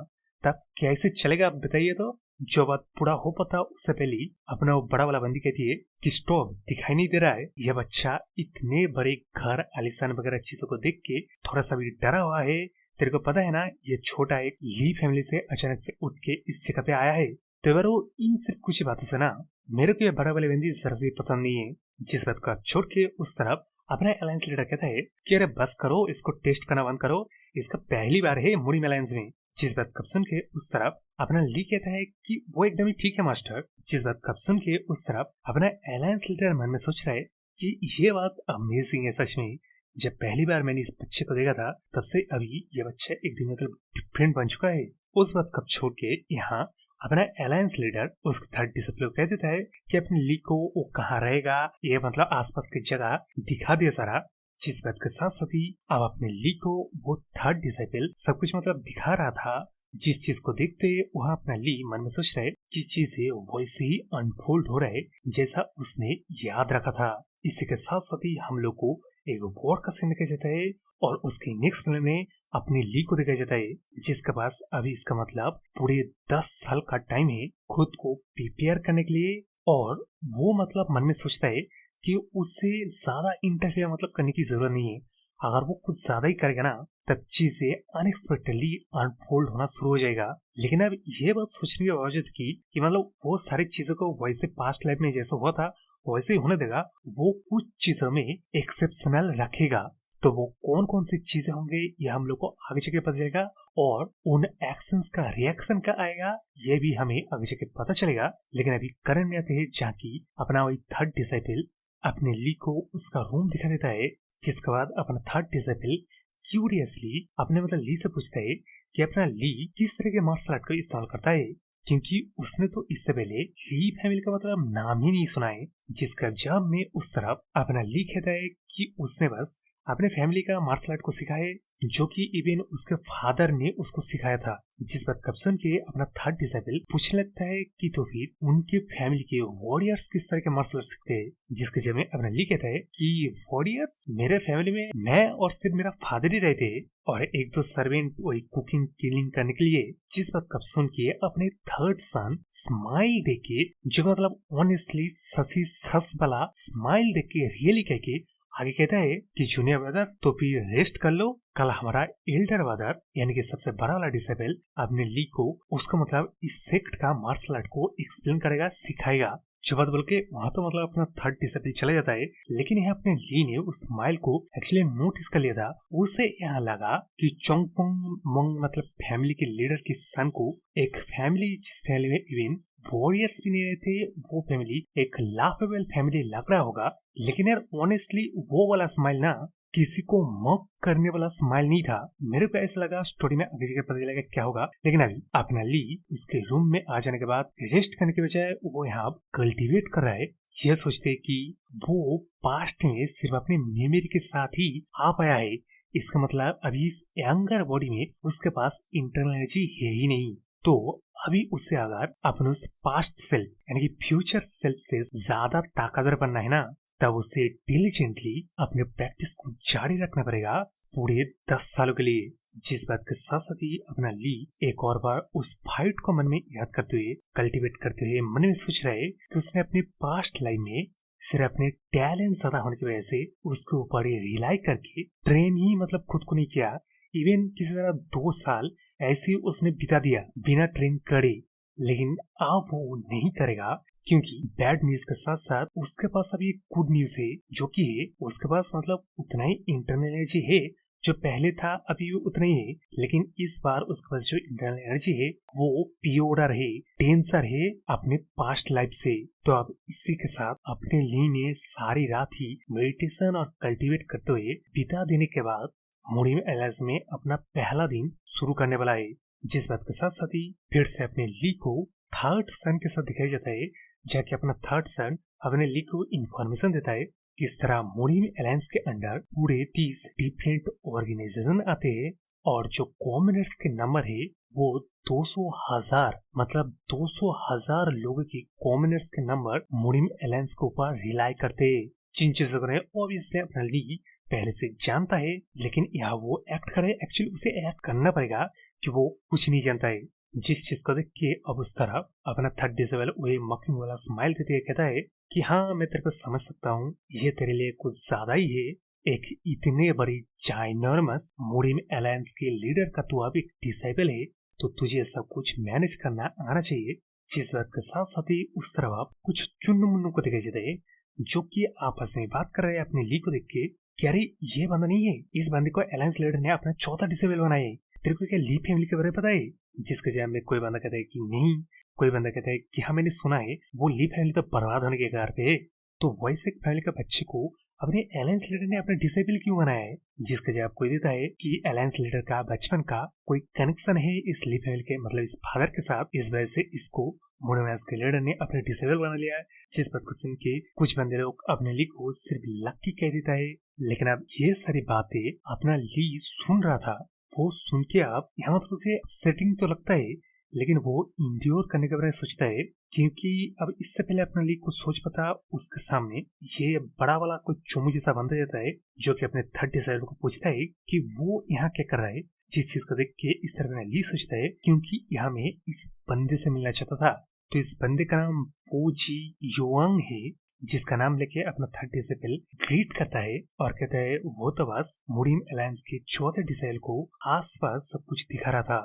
तब कैसे चलेगा आप बताइए। तो जो बात पूरा हो पता उससे पहले अपना वो बड़ा वाला बंदी कहती है कि स्टॉप, दिखाई नहीं दे रहा है यह बच्चा इतने बड़े घर आलिशान वगैरह चीजों को देख के थोड़ा सा भी डरा हुआ है। तेरे को पता है ना ये छोटा एक ली फैमिली से अचानक से उठ के इस जगह पे आया है। तो वो इन सिर्फ कुछ बातों से ना मेरे को ये बड़ा वाली बंदी जरा से पसंद नहीं है। जिस बात को आप छोड़ के उस तरफ अपना अलायंस लीडर कहता है कि अरे बस करो, इसको टेस्ट करना बंद करो, इसका पहली बार है मुड़ी अलायंस में। जिस बात कब सुन के उस तरफ अपना ली कहता है कि वो एकदम ही ठीक है मास्टर। जिस बात कब सुन के उस तरफ अपना अलायंस लीडर मन में सोच रहा है कि ये बात अमेजिंग है सच में। जब पहली बार मैंने इस बच्चे को देखा था तब से अभी ये बच्चा एकदम मतलब डिफरेंट बन चुका है। उस बात कब छोड़ के यहाँ अपना अलायंस लीडर उसके थर्ड डिसिप्लिन कह देता है कि अपनी ली को वो कहाँ रहेगा, ये मतलब आसपास की जगह दिखा दे सारा। जिस बात के साथ साथ ही अब अपने ली को वो थर्ड डिसाइपल सब कुछ मतलब दिखा रहा था। जिस चीज को देखते वहाँ अपना ली मन में सोच रहा है जिस चीज है वैसे ही अनफोल्ड हो रहा है जैसा उसने याद रखा था। इसी के साथ साथ ही हम लोग को एक वॉर का सीन देखा जाता है और उसके नेक्स्ट फिल्म में अपनी ली को देखा जाता है जिसके पास अभी इसका मतलब पूरे 10 साल का टाइम है खुद को प्रिपेयर करने के लिए। और वो मतलब मन में सोचता है कि उसे ज्यादा इंटरफेयर मतलब करने की जरूरत नहीं है। अगर वो कुछ ज्यादा ही करेगा ना तब चीजें अनएक्सपेक्टेडली अनफोल्ड होना शुरू हो जाएगा। लेकिन अब ये बात सोचने के बावजूद कि मतलब वो सारी चीजों को वैसे पास्ट लाइफ में जैसा हुआ था वैसे ही होने देगा, वो कुछ चीजों में एक्सेप्शनल रखेगा। तो वो कौन कौन सी चीजें होंगे ये हम लोग को आगे चल के पता चलेगा और उन एक्शंस का रिएक्शन क्या आएगा ये भी हमें आगे चल के पता चलेगा। लेकिन अभी करंट में आते हैं जहाँ की अपना वही थर्ड डिसाइपल अपने ली को उसका रूम दिखा देता है। जिसके बाद अपना थर्ड डिसाइपल क्यूरियसली अपने मतलब ली से पूछता है कि अपना ली किस तरह के मार्शल आर्ट को इस्तेमाल करता है, क्योंकि उसने तो इससे पहले ली फैमिली का मतलब नाम ही नहीं सुना है। जिसका जवाब में उस तरफ अपना ली कहता है कि उसने बस अपने फैमिली का मार्शल आर्ट को सीखा है जो कि इवन उसके फादर ने उसको सिखाया था। जिस बात कब सुन के अपना थर्ड डिसाइपल पूछने लगता है कि तो फिर उनके फैमिली के वॉरियर्स किस तरह के मार्शल आर्ट सीखते हैं। जिसके जब में अपना ली कहता है कि वॉरियर्स मेरे फैमिली में मैं और सिर्फ मेरा फादर ही रहते हैं और एक दो सर्वेंट वही कुकिंग क्लीनिंग करने के लिए। जिस बात कब सुन के अपने थर्ड सन स्माइल देके जो मतलब ऑनेस्टली ससी सस वाला स्माइल देख के रियली कह के आगे कहता है कि जूनियर ब्रदर तो फिर रेस्ट कर लो, कल हमारा एल्डर ब्रदर यानी कि सबसे बड़ा वाला डिसेबल अपने ली को उसको मतलब इस सेक्ट का मार्शल आर्ट को एक्सप्लेन करेगा, सिखाएगा। जो बात बोल के वहाँ तो मतलब अपना थर्ड डिसेबल चला जाता है। लेकिन यहाँ अपने ली ने उस स्माइल को एक्चुअली नोटिस कर लिया था। उसे यहाँ लगा कि चोंगपोंग मोंग मतलब फैमिली के लीडर की सन को एक फैमिली जिस फैमिली में इवन वॉरियर्स भी नहीं रहते वो फैमिली एक लाफेबल फैमिली लग रहा होगा। लेकिन यार ऑनेस्टली वो वाला स्माइल ना किसी को मॉक करने वाला स्माइल नहीं था। मेरे को ऐसा लगा स्टोरी में आगे पता चलेगा क्या होगा। लेकिन अभी अपना ली उसके रूम में आ जाने के बाद रेस्ट करने के बजाय वो यहाँ कल्टीवेट कर रहा है। यह सोचते कि वो पास्ट में सिर्फ अपनी मेमोरी के साथ ही आ पाया है। इसका मतलब अभी इस यंगर बॉडी में उसके पास इंटरनल एनर्जी है ही नहीं। तो अभी उससे अगर अपन उस पास्ट सेल्फ यानी कि फ्यूचर सेल्फ से ज्यादा ताकतवर बनना है ना, तब उसे डिलीजेंटली अपने प्रैक्टिस को जारी रखना पड़ेगा पूरे 10 सालों के लिए। जिस बात के साथ साथ ही अपना ली एक और बार उस फाइट को मन में याद करते हुए, कल्टीवेट करते हुए मन में सोच रहे कि उसने अपनी पास्ट लाइफ में सिर्फ अपने टैलेंट ज्यादा होने की वजह से उसके ऊपर ये रिलाई करके ट्रेन ही मतलब खुद को नहीं किया। इवन किसी तरह 2 साल ऐसे ही उसने बिता दिया बिना ट्रेन करे। लेकिन अब वो नहीं करेगा, क्योंकि बैड न्यूज के साथ साथ उसके पास अभी गुड न्यूज है, जो कि है उसके पास मतलब उतना ही इंटरनल एनर्जी है जो पहले था, अभी भी उतना ही है। लेकिन इस बार उसके पास जो इंटरनल एनर्जी है वो प्योर है, टेंसर है अपने पास्ट लाइफ से। तो अब इसी के साथ अपने ली ने सारी रात ही मेडिटेशन और कल्टीवेट करते हुए बिता देने के बाद मुरीम एलाइंस में अपना पहला दिन शुरू करने वाला है। जिस बात के साथ साथ ही फिर से अपने ली को थर्ड सन के साथ दिखाया जाता है, जाके अपना थर्ड सन अपने ली को इंफॉर्मेशन देता है किस तरह मुरीम एलायंस के अंडर पूरे 30 डिफरेंट ऑर्गेनाइजेशन आते हैं और जो कॉमनर्स के नंबर है वो 200,000 मतलब 200,000 लोगों की कॉमनर्स के नंबर मुरीम एलायंस के ऊपर रिलाई करते हैं। जिन चीजों को ऑब्वियसली अपना ली पहले से जानता है, लेकिन यहाँ वो एक्ट करे, एक्चुअली उसे एक्ट करना पड़ेगा कि वो कुछ नहीं जानता है। जिस चीज को देख के अब उस तरह अपना थर्ड डिसेबल वही मकिंग वाला स्माइल देते हुए कहता है कि हाँ मैं तेरे को समझ सकता हूँ, ये तेरे लिए कुछ ज्यादा ही है। एक इतने बड़ी जाइनॉर्मस मुरीम अलायंस के लीडर का तू अब एक डिसेबल है, तो तुझे सब कुछ मैनेज करना आना चाहिए। जिस बात के साथ साथ ही उस तरह आप कुछ चुन्नू मुन्नू को दिखाई देते हैं जो कि आपस में बात कर रहे हैं अपने ली को देख के कि अरे ये बंदा नहीं है, इस बंदे को अलायंस लीडर ने अपना चौथा डिसेबल बनाया है। तेरे को क्या ली फैमिली के बारे में पता है? जिसके जवाब में कोई बंदा कहता है कि नहीं, कोई बंदा कहता है कि हाँ मैंने सुना है वो ली फैमिली तो बर्बाद होने के कगार पे है। तो वैसे फैमिली का बच्चे को अपने अलायंस लीडर ने अपना डिसेबल क्यों बनाया है? जिसका जवाब कोई देता है कि अलायंस लीडर का बचपन का कोई कनेक्शन है इस ली फैमिली के मतलब इस फादर के साथ, इस वजह से इसको मोनोमैस के लीडर ने अपने डिसेबल बना लिया है। जिस बात को सुन के कुछ बंदे लोग अपने ली को सिर्फ लक्की कह देता है। लेकिन अब ये सारी बातें अपना ली सुन रहा था, वो सुन के आप यहाँ तो उसे अपसेटिंग तो लगता है, लेकिन वो इंड्योर करने के बारे में सोचता है, क्योंकि अब इससे पहले अपना ली को सोच पता उसके सामने ये बड़ा वाला कोई चोमू जैसा बंदा जाता है जो कि अपने थर्ड डिसेबल को पूछता है कि वो यहाँ क्या कर रहा है। जिस चीज को देख के इस तरह ली सोचता है क्योंकि यहाँ में इस बंदे से मिलना चाहता था। तो इस बंदे का नाम पोजी युआंग है, जिसका नाम लेके अपना थर्ड डिसेबल ग्रीट करता है और कहता है वो तो बस मुरीम अलायंस के चौथे डिसेबल को आसपास सब कुछ दिखा रहा था।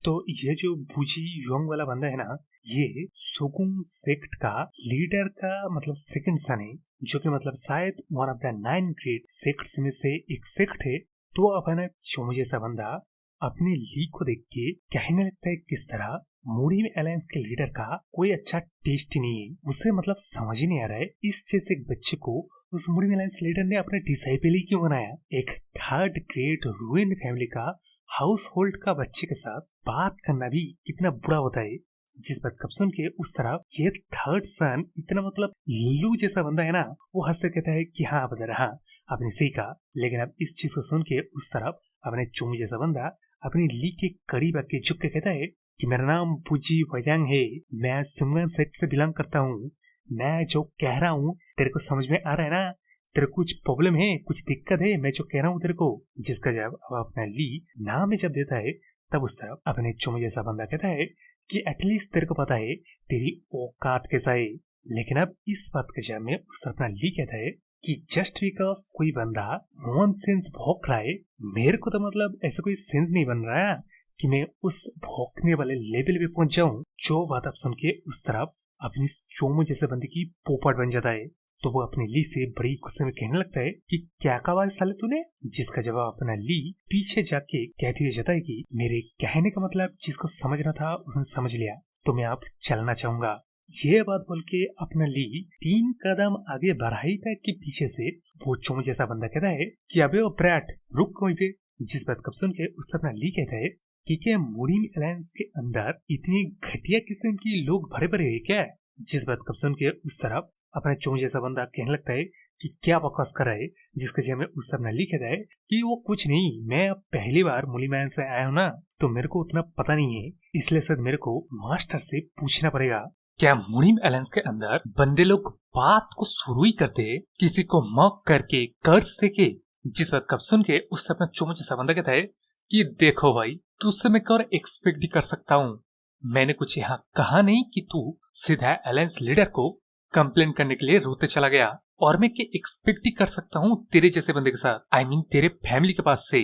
तो ये जो बूजी योंग वाला बंदा है ना, ये सुगुंग सेक्ट का लीडर का मतलब सेकंड सन है, जो कि मतलब शायद one of the 9 great sects में से एक सेक्ट है। तो अपना चोमू जैसा बंदा अपने ली को देख के कहने लगता है किस तरह मुरीम अलायंस के लीडर का कोई अच्छा टेस्ट ही नहीं है। उसे मतलब समझ ही नहीं आ रहा है इस जैसे एक बच्चे को उस मुरीम अलायंस लीडर ने अपने डिसाइपल ही क्यों बनाया। एक थर्ड ग्रेट रूइन फैमिली का हाउस होल्ड का बच्चे के साथ बात करना भी कितना बुरा होता है। जिस बात कब सुन के उस तरफ ये थर्ड सन इतना मतलब लल्लू जैसा बंदा है ना, वो हंस कहता है कि हाँ बदर हाँ आपने सही कहा। लेकिन अब इस चीज को सुन के उस तरफ अपने चोमू जैसा बंदा अपनी ली के करीब आके झुक के कहता है कि मेरा नाम पुजी वयांग है, मैं सुंगन सेक्ट से बिलोंग करता हूँ। मैं जो कह रहा हूँ तेरे को समझ में आ रहा है ना? तेरे कुछ प्रॉब्लम है, कुछ दिक्कत है मैं जो कह रहा हूँ तेरे को? जिसका जवाब अब अपना ली नाम में जब देता है तब उस तरफ अपने चोमू जैसा बंदा कहता है कि एटलीस्ट तेरे को पता है तेरी औकात कैसा है। लेकिन अब इस बात के जवाब में उस तरफ अपना ली कहता है कि जस्ट बिकॉज कोई बंदा वन सेंस भौंक रहा है, मेरे को तो मतलब ऐसा कोई सेंस नहीं बन रहा है कि मैं उस भौंकने वाले लेवल पे पहुंच जाऊं। जो बात आप सुन के उस तरफ अपनी चोमू जैसे बंदे की पोपट बन जाता है। तो वो अपनी ली से बड़ी गुस्से में कहने लगता है कि क्या कहा साले तूने? जिसका जवाब अपना ली पीछे जाके कहती हुई जाता है कि मेरे कहने का मतलब जिसको समझना था उसने समझ लिया, तो मैं अब चलना चाहूंगा। ये बात बोल के अपना ली 3 कदम आगे बढ़ाई तक के पीछे से वो चोमू जैसा बंदा कहता है कि अबे ओ ब्रैट रुक वहीं पे। जिस बात कब सुन के उस अपना ली कहता है कि क्या मुरीम अलायंस के अंदर इतनी घटिया किस्म की लोग भरे भरे है क्या? जिस बात कब सुन के उस तरफ अपना चोमू जैसा बंदा कहने लगता है कि क्या बकवास कर रहा है, जिसके जगह में उस तरह लिखे जाए कि वो कुछ नहीं, मैं अब पहली बार मुलीमैन से आया हूँ ना, तो मेरे को उतना पता नहीं है, इसलिए शायद मेरे को मास्टर से पूछना पड़ेगा। क्या मुनीम एलेंस के अंदर बंदे लोग बात को शुरू ही करते किसी को मॉक करके कर्ज देके? जिस बात कब सुन के उससे अपना चोमो जैसा बंदा कहता है कि देखो भाई, तुझसे मैं और एक्सपेक्ट भी कर सकता हूँ, मैंने कुछ यहाँ कहा नहीं कि तू सीधा अलायंस लीडर को कंप्लेन करने के लिए रोते चला गया, और मैं क्या एक्सपेक्ट ही कर सकता हूँ तेरे जैसे बंदे के साथ, आई मीन तेरे फैमिली के पास से,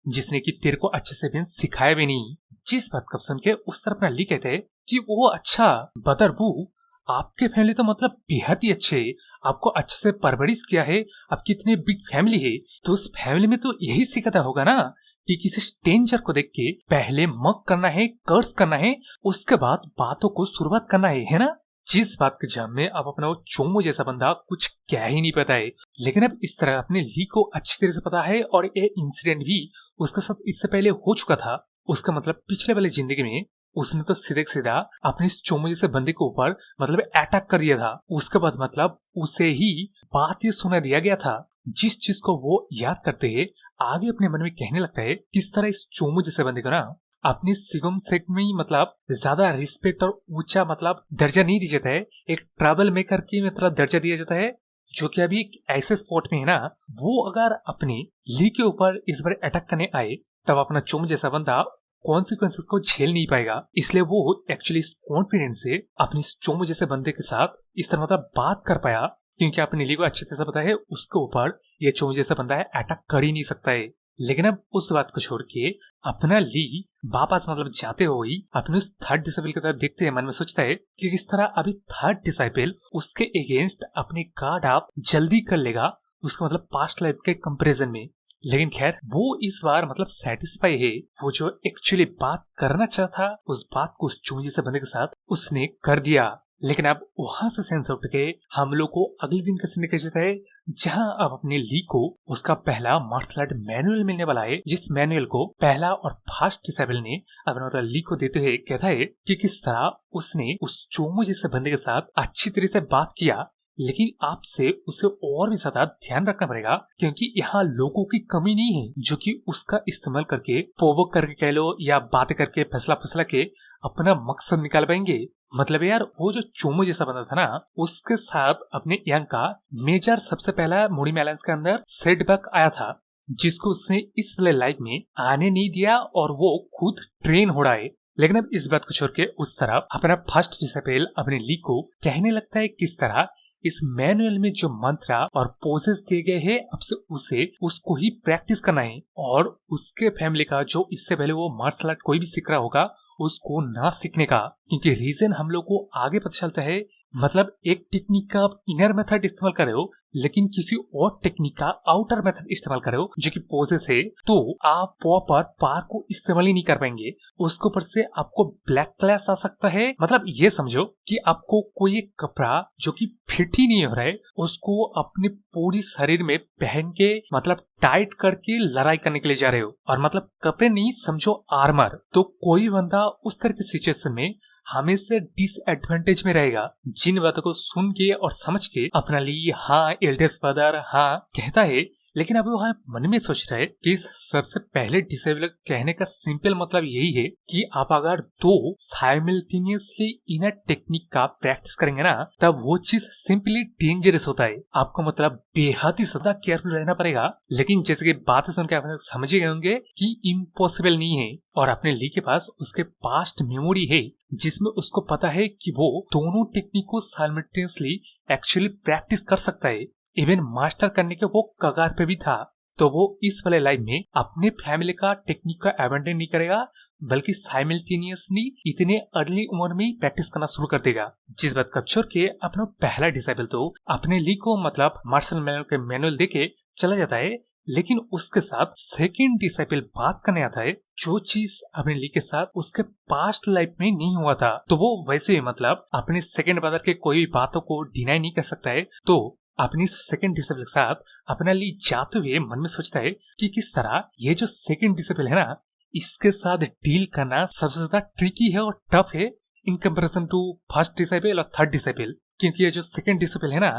जिसने कि तेरे को अच्छे से भी सिखाया भी नहीं। जिस बात कब सुन के उस तरफ अपना ली कहते कि वो अच्छा बदरबू, आपके फैमिली तो मतलब बेहद ही अच्छे, आपको अच्छे से परवरिश किया है, आपकी इतनी बिग फैमिली है, तो उस फैमिली में तो यही सिखाता होगा ना कि किसी स्ट्रेंजर को देख के पहले मग करना है, कर्ज करना है, उसके बाद बातों को शुरुआत करना है ना? जिस बात के जम में अब अपना वो चोमो जैसा बंदा कुछ क्या ही नहीं पता है, लेकिन अब इस तरह अपने ली को अच्छी तरह से पता है, और ये इंसिडेंट भी उसके साथ इससे पहले हो चुका था। उसका मतलब पिछले वाले जिंदगी में उसने तो सीधे सीधा अपने इस चोमो जैसे बंदे के ऊपर मतलब अटैक कर दिया था। उसके बाद मतलब उसे ही बात ये सुना दिया गया था, जिस चीज को वो याद करते है आगे अपने मन में कहने लगता है किस तरह इस चोमो जैसे बंदे को ना अपनी सिगम सेट में ही मतलब ज्यादा रिस्पेक्ट और ऊंचा मतलब दर्जा नहीं दिया जाता है, एक ट्रैवल मेकर की मतलब दर्जा दिया जाता है, जो कि अभी एक ऐसे स्पॉट में है ना, वो अगर अपने ली के ऊपर इस बार अटैक करने आए तब अपना चोमो जैसा बंदा कॉन्सिक्वेंसेस को झेल नहीं पाएगा। इसलिए वो एक्चुअली इस कॉन्फिडेंस से अपनी चोमो जैसे बंदे के साथ इस तरह मतलब बात कर पाया, क्योंकि अपने ली को अच्छे तरह से पता है उसके ऊपर ये चोमो जैसा बंदा है अटैक कर ही नहीं सकता है। लेकिन अब उस बात को छोड़ के अपना ली वापस मतलब जाते हुए अपने उस थर्ड डिसाइपल की तरफ देखते हैं, मन में सोचता है कि किस तरह अभी थर्ड डिसाइपल उसके अगेंस्ट अपने गार्ड आप जल्दी कर लेगा, उसका मतलब पास्ट लाइफ के कंपैरिजन में। लेकिन खैर वो इस बार मतलब सेटिस्फाई है, वो जो एक्चुअली बात करना चाहता उस बात को उस चूंजी से बंदे के साथ उसने कर दिया। लेकिन अब वहां से सेंस उठ के हम लोग को अगले दिन का सीन दिखाई जाता है, जहां अब अपने ली को उसका पहला मार्शल आर्ट मैनुअल मिलने वाला है, जिस मैनुअल को पहला और फास्ट डिसेबल ने अपने मतलब ली को देते हुए कहता है कि किस तरह उसने उस चोमो जैसे बंदे के साथ अच्छी तरह से बात किया, लेकिन आपसे उसे और भी ज्यादा ध्यान रखना पड़ेगा, क्योंकि यहाँ लोगों की कमी नहीं है जो कि उसका इस्तेमाल करके प्रोवोक करके कह लो या बातें करके फैसला फैसला के अपना मकसद निकाल पाएंगे। मतलब यार वो जो चोमो जैसा बंदा था ना, उसके साथ अपने यंग का मेजर सबसे पहला मोड़ी मैलेंस के अंदर सेटबैक आया था, जिसको उसने इस वाले लाइफ में आने नहीं दिया और वो खुद ट्रेन हो रहा है। लेकिन अब इस बात को छोड़ के उस तरफ अपना फर्स्ट डिसेबल अपने ली को कहने लगता है किस तरह इस मैनुअल में जो मंत्र और पोजेस दिए गए हैं अब से उसे उसको ही प्रैक्टिस करना है, और उसके फैमिली का जो इससे पहले वो मार्शल आर्ट कोई भी सीख रहा होगा उसको ना सीखने का, क्योंकि रीजन हम लोग को आगे पता चलता है। मतलब एक टेक्निक का आप इनर मेथड इस्तेमाल कर रहे हो, लेकिन किसी और टेक्निक का आउटर मेथड इस्तेमाल कर रहे हो जो कि पोजेस है, तो आप प्रॉपर पार को इस्तेमाल ही नहीं कर पाएंगे। उसके ऊपर से आपको ब्लैक क्लैश आ सकता है। मतलब ये समझो कि आपको कोई एक कपड़ा जो कि फिट ही नहीं हो रहा है उसको अपने पूरी शरीर में पहन के मतलब टाइट करके लड़ाई करने के लिए जा रहे हो, और मतलब कपड़े नहीं समझो आर्मर, तो कोई बंदा उस तरह की सिचुएशन में हमेशा डिसएडवांटेज में रहेगा। जिन बातों को सुन के और समझ के अपना लिए हाँ एल्डेस्ट ब्रदर हाँ कहता है, लेकिन अभी वह मन में सोच रहा है कि इस सबसे पहले डिसेबल कहने का सिंपल मतलब यही है कि आप अगर दो साइमल्टेनियसली इन टेक्निक का प्रैक्टिस करेंगे ना, तब वो चीज सिंपली डेंजरस होता है। आपको मतलब बेहद ही ज्यादा केयरफुल रहना पड़ेगा। लेकिन जैसे कि बातें सुनकर आप समझ गए होंगे कि इम्पॉसिबल नहीं है, और अपने ली के पास उसके पास्ट मेमोरी है जिसमें उसको पता है कि वो दोनों टेक्निक को साइमल्टेनियसली एक्चुअली प्रैक्टिस कर सकता है। इवन मास्टर करने के वो कगार पे भी था, तो वो इस वाले लाइफ में अपने फैमिली का टेक्निक का एबंडन नहीं करेगा, बल्कि साइमल्टेनियसली इतने अर्ली उम्र में प्रैक्टिस करना शुरू कर देगा। जिस बात का छोड़ के अपना पहला डिसेबल तो अपने ली को मतलब मार्शल मैनुअल देके चला जाता है, लेकिन उसके साथ सेकेंड डिसेबल बात करने आता है जो चीज अपने ली के साथ उसके पास्ट लाइफ में नहीं हुआ था। तो वो वैसे ही मतलब अपने सेकेंड ब्रदर के कोई बातों को डिनाई नहीं कर सकता है, तो अपनी सेकेंड डिसेबल के साथ अपना ली जाते हुए मन में सोचता है कि किस तरह ये जो सेकेंड डिसेबल है ना, इसके साथ डील करना सबसे ज्यादा ट्रिकी है और टफ है in comparison to first disable और थर्ड डिसेबल, क्योंकि ये जो सेकेंड डिसेबल है ना,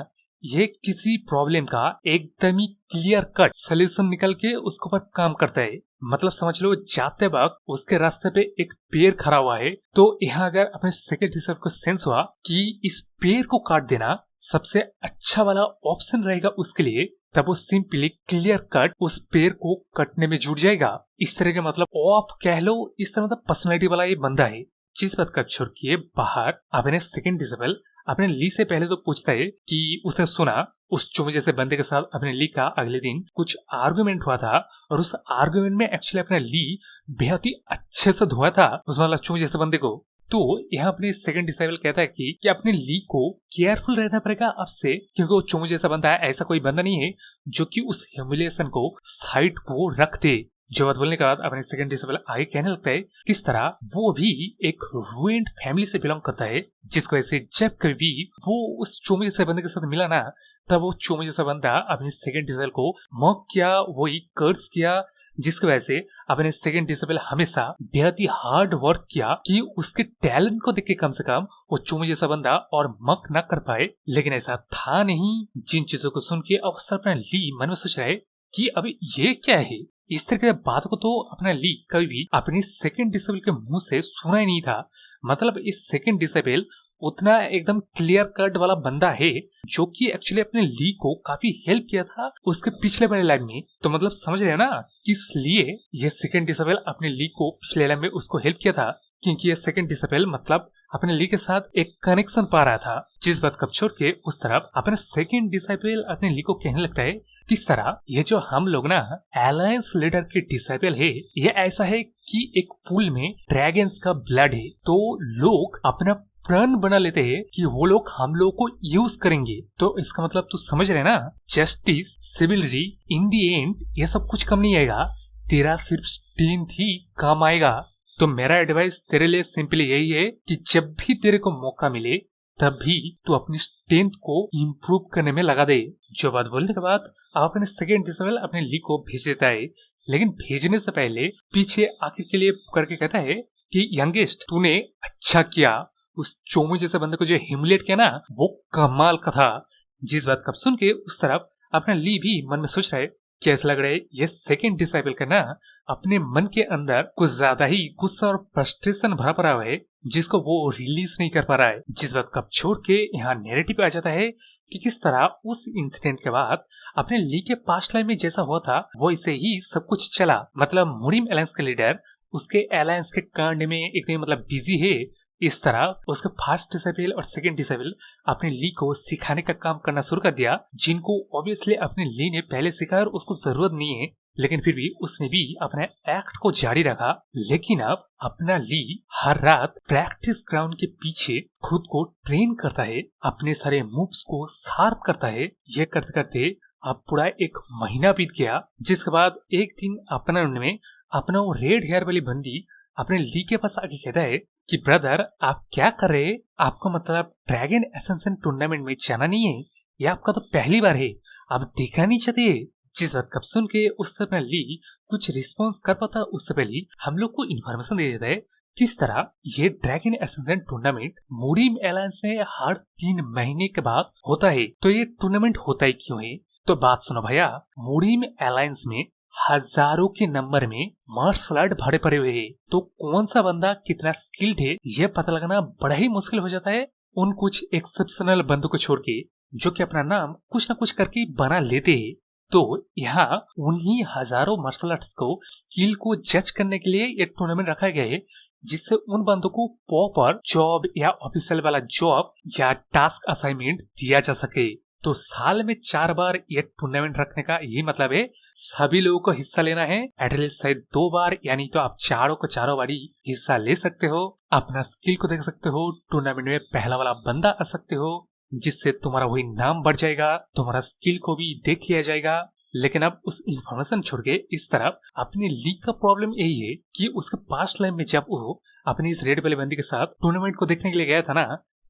ये किसी प्रॉब्लम का एकदम ही क्लियर कट सोल्यूशन निकल के उसके ऊपर काम करता है। मतलब समझ लो जाते वक्त उसके रास्ते पे एक पेड़ खड़ा हुआ है, तो यहाँ अगर अपने सेकंड डिसाइबल को सेंस हुआ कि इस पेड़ को काट देना सबसे अच्छा वाला ऑप्शन रहेगा उसके लिए, तब वो सिंपली क्लियर कट उस पेड़ को कटने में जुट जाएगा। इस तरह के मतलब आप कह लो इस तरह मतलब पर्सनैलिटी वाला ये बंदा है। जिस बात का छोड़ के बाहर अपने सेकंड डिसेबल अपने ली से पहले तो पूछता है कि उसने सुना उस चुमे जैसे बंदे के साथ अपने ली का अगले दिन कुछ आर्गुमेंट हुआ था, और उस आर्गुमेंट में एक्चुअली अपने ली बेहद ही अच्छे से धोया था उस वाला चुमे जैसे बंदे को। तो यहाँ अपने सेकंड डिसाइबल कहता है कि अपने ली को केयरफुल रहना पड़ेगा आपसे, क्योंकि वो चुमे जैसा बंदा है, ऐसा कोई बंदा नहीं है जो कि उस ह्यूमिलिएशन को साइड को रख दे। जो बात बोलने के बाद अपने सेकंड डिसेबल आगे कहने लगता है किस तरह वो भी एक रूइंड फैमिली से बिलोंग करता है, जिसकी वजह से जब कभी वो उस चोमे जैसे बंदे के साथ मिला ना, तब वो चोमे जैसा बंदा अपने सेकंड डिसेबल को मॉक किया, वही कर्स किया, जिसकी वजह से अपने सेकंड डिसेबल हमेशा बेहद ही हार्ड वर्क किया कि उसके टैलेंट को देख के कम से कम वो चोमे जैसा बंदा और मक न कर पाए। लेकिन ऐसा था नहीं। जिन चीजों को सुन के अब अपना ली मन में सोच रहा है कि अब ये क्या है। इस तरह की बात को तो अपना ली कभी भी अपनी सेकंड डिसेबल के मुंह से सुना ही नहीं था। मतलब इस सेकंड डिसेबल उतना एकदम क्लियर कट वाला बंदा है जो कि एक्चुअली अपने ली को काफी हेल्प किया था उसके पिछले वाले लाइफ में। तो मतलब समझ रहे हैं ना किस लिए ये सेकंड डिसेबल अपने ली को पिछले लाइफ में उसको हेल्प किया था, क्योंकि ये सेकंड डिसेबल मतलब अपने ली के साथ एक कनेक्शन पा रहा था। जिस बात कब छोड़ के उस तरफ अपने सेकंड डिसेबल अपने ली को कहने लगता है किस तरह ये जो हम लोग ना अलायंस लीडर के डिसेबल है, ये ऐसा है कि एक पूल में ड्रैगन्स का ब्लड है, तो लोग अपना प्रण बना लेते हैं कि वो लोग हम लोग को यूज करेंगे। तो इसका मतलब तू समझ रहे ना, जस्टिस सिविलरी इन दी एंड ये सब कुछ कम नहीं आएगा, तेरा सिर्फ स्ट्रेंथ ही काम आएगा। तो मेरा एडवाइस तेरे लिए सिंपली यही है कि जब भी तेरे को मौका मिले तब भी तू अपनी स्ट्रेंथ को इम्प्रूव करने में लगा दे। जो बात बोलने के बाद आप अपने सेकंड डिसेबल अपने ली को भेज देता है, लेकिन भेजने से पहले पीछे आखिर के लिए करके कहता है कि यंगेस्ट तूने अच्छा किया, उस चोमू जैसे बंदे को जो ह्यूमिलेट किया ना वो कमाल का था। जिस बात का सुन के उस तरफ अपना ली भी मन में सोच रहा है कैसा लग रहा है ये सेकंड डिसेबल का ना अपने मन के अंदर कुछ ज्यादा ही गुस्सा और फ्रस्ट्रेशन भरा पड़ा हुआ है जिसको वो रिलीज नहीं कर पा रहा है। जिस बात का छोड़ के यहाँ नैरेटिव पे आ जाता है कि किस तरह उस इंसिडेंट के बाद अपने ली के पास्ट लाइफ में जैसा हुआ था वो इसे ही सब कुछ चला। मतलब मुरिम अलायंस के लीडर उसके अलायंस के कांड में एकदम मतलब बिजी है। इस तरह उसके फर्स्ट डिसेबल और सेकंड डिसेबल अपने ली को सिखाने का काम करना शुरू कर दिया, जिनको ऑब्वियसली अपने ली ने पहले सिखाया और उसको जरूरत नहीं है, लेकिन फिर भी उसने भी अपने एक्ट को जारी रखा। लेकिन अब अपना ली हर रात प्रैक्टिस ग्राउंड के पीछे खुद को ट्रेन करता है, अपने सारे मूव्स को शार्प करता है। ये करते करते अब पूरा एक महीना बीत गया, जिसके बाद एक दिन अपना वो रेड हेयर वाली बंदी अपने ली के पास आके कहता है कि ब्रदर आप क्या कर रहे हैं, आपको मतलब ड्रैगन एसेंशन टूर्नामेंट में जाना नहीं है, ये आपका तो पहली बार है, आप देखना नहीं चाहते। जिस बात कब सुन के उस तरह ली कुछ रिस्पॉन्स कर पाता उससे पहले हम लोग को इन्फॉर्मेशन दे देता है किस तरह ये ड्रैगन एसेंशन टूर्नामेंट मुरिम एलायंस में हर 3 महीने के बाद होता है। तो ये टूर्नामेंट होता ही क्यों है, तो बात सुनो भैया। मुरिम एलायंस में हजारों के नंबर में मार्शल आर्ट भरे पड़े हुए हैं, तो कौन सा बंदा कितना स्किल्ड है ये पता लगाना बड़ा ही मुश्किल हो जाता है उन कुछ एक्सेप्शनल बंदों को छोड़ के जो कि अपना नाम कुछ न कुछ करके बना लेते हैं। तो यहाँ उन्हीं हजारों मार्शल आर्ट्स को स्किल को जज करने के लिए ये टूर्नामेंट रखा गया है, जिससे उन बंदों को प्रॉपर जॉब या ऑफिशियल वाला जॉब या टास्क असाइनमेंट दिया जा सके। तो साल में 4 बार ये टूर्नामेंट रखने का यही मतलब है सभी लोगों को हिस्सा लेना है, एटलीस्ट शायद 2 बार, यानी तो आप चारों बारी हिस्सा ले सकते हो, अपना स्किल को देख सकते हो, टूर्नामेंट में पहला वाला बंदा आ सकते हो, जिससे तुम्हारा वही नाम बढ़ जाएगा, तुम्हारा स्किल को भी देख लिया जाएगा। लेकिन अब उस इंफॉर्मेशन छोड़ के इस तरफ अपने लीग का प्रॉब्लम यही है कि उसके पास्ट लाइफ में जब वो अपनी इस रेड वाले बंदी के साथ टूर्नामेंट को देखने के लिए गया था ना,